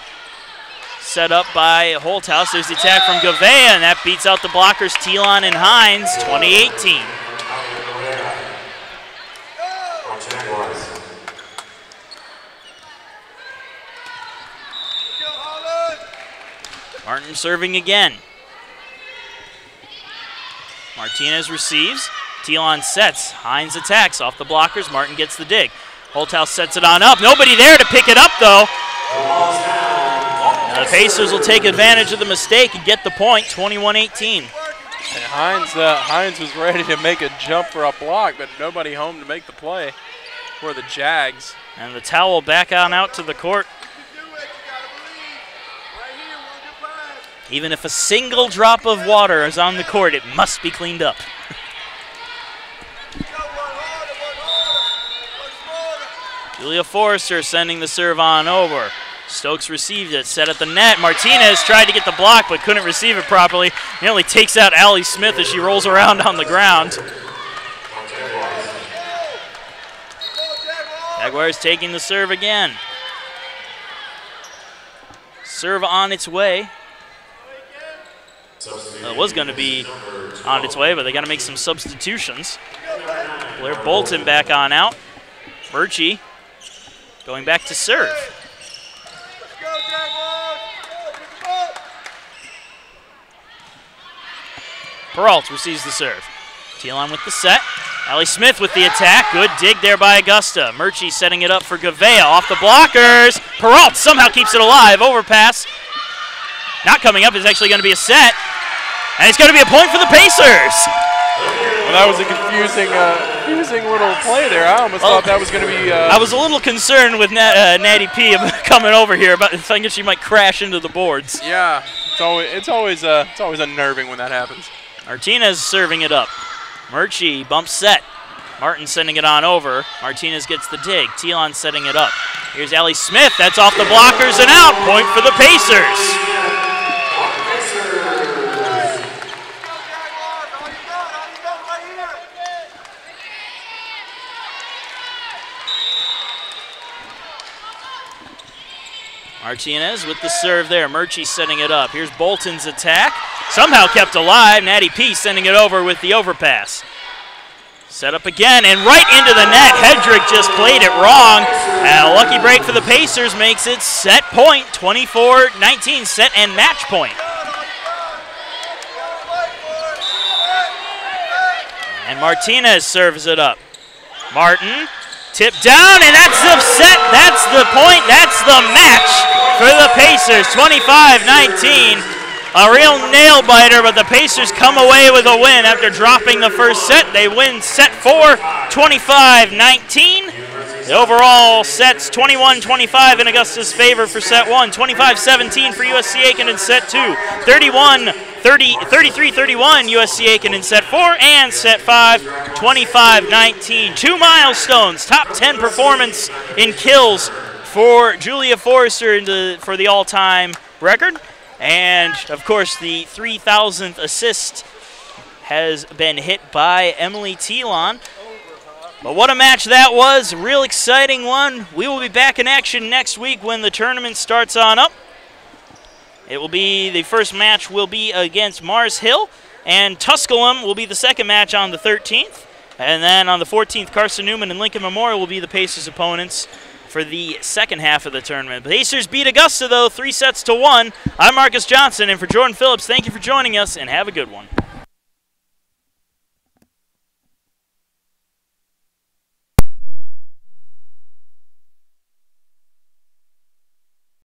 Set up by Holthouse. There's the attack from Gouveia, and that beats out the blockers. Thielen and Hines, 2018. Martin serving again. Martinez receives. Thielen sets. Hines attacks off the blockers. Martin gets the dig. Holthouse sets it on up. Nobody there to pick it up, though. And the Pacers will take advantage of the mistake and get the point, 21-18. And Hines was ready to make a jump for a block, but nobody home to make the play for the Jags. And the towel back on out to the court. Even if a single drop of water is on the court, it must be cleaned up. Julia Forster sending the serve on over. Stokes received it, set at the net. Martinez tried to get the block but couldn't receive it properly. He only takes out Allie Smith as she rolls around on the ground. Jaguars taking the serve again. Serve on its way. Well, it was going to be on its way, but they got to make some substitutions. Blair Bolton back on out. Murchie going back to serve. Peralt receives the serve. Tealon with the set. Allie Smith with the attack. Good dig there by Augusta. Murchie setting it up for Gavea off the blockers. Peralt somehow keeps it alive. Overpass. Not coming up is actually going to be a set. And it's going to be a point for the Pacers. Well, that was a confusing little play there. I almost thought that was going to be... I was a little concerned with Natty P coming over here, but thinking she might crash into the boards. Yeah, it's always unnerving when that happens. Martinez serving it up. Murchie bump set. Martin sending it on over. Martinez gets the dig. Tealon setting it up. Here's Allie Smith. That's off the blockers and out. Point for the Pacers. Martinez with the serve there. Murchie setting it up. Here's Bolton's attack. Somehow kept alive. Natty P sending it over with the overpass. Set up again and right into the net. Hedrick just played it wrong. And a lucky break for the Pacers makes it set point. 24-19 set and match point. And Martinez serves it up. Martin tipped down, and that's the set. That's the point. That's the match for the Pacers. 25-19. A real nail-biter, but the Pacers come away with a win after dropping the first set. They win set 4, 25-19. The overall set's 21-25 in Augusta's favor for set 1, 25-17 for USC Aiken in set 2, 33-31 USC Aiken in set 4, and set 5, 25-19. 2 milestones, top 10 performance in kills for Julia Forrester for the all-time record. And, of course, the 3,000th assist has been hit by Emily Tealon. But what a match that was. A real exciting one. We will be back in action next week when the tournament starts on up. It will be, the first match will be against Mars Hill, and Tusculum will be the second match on the 13th. And then on the 14th, Carson Newman and Lincoln Memorial will be the Pacers' opponents for the second half of the tournament. The Pacers beat Augusta, though, 3-1. I'm Marcus Johnson, and for Jordan Phillips, thank you for joining us, and have a good one.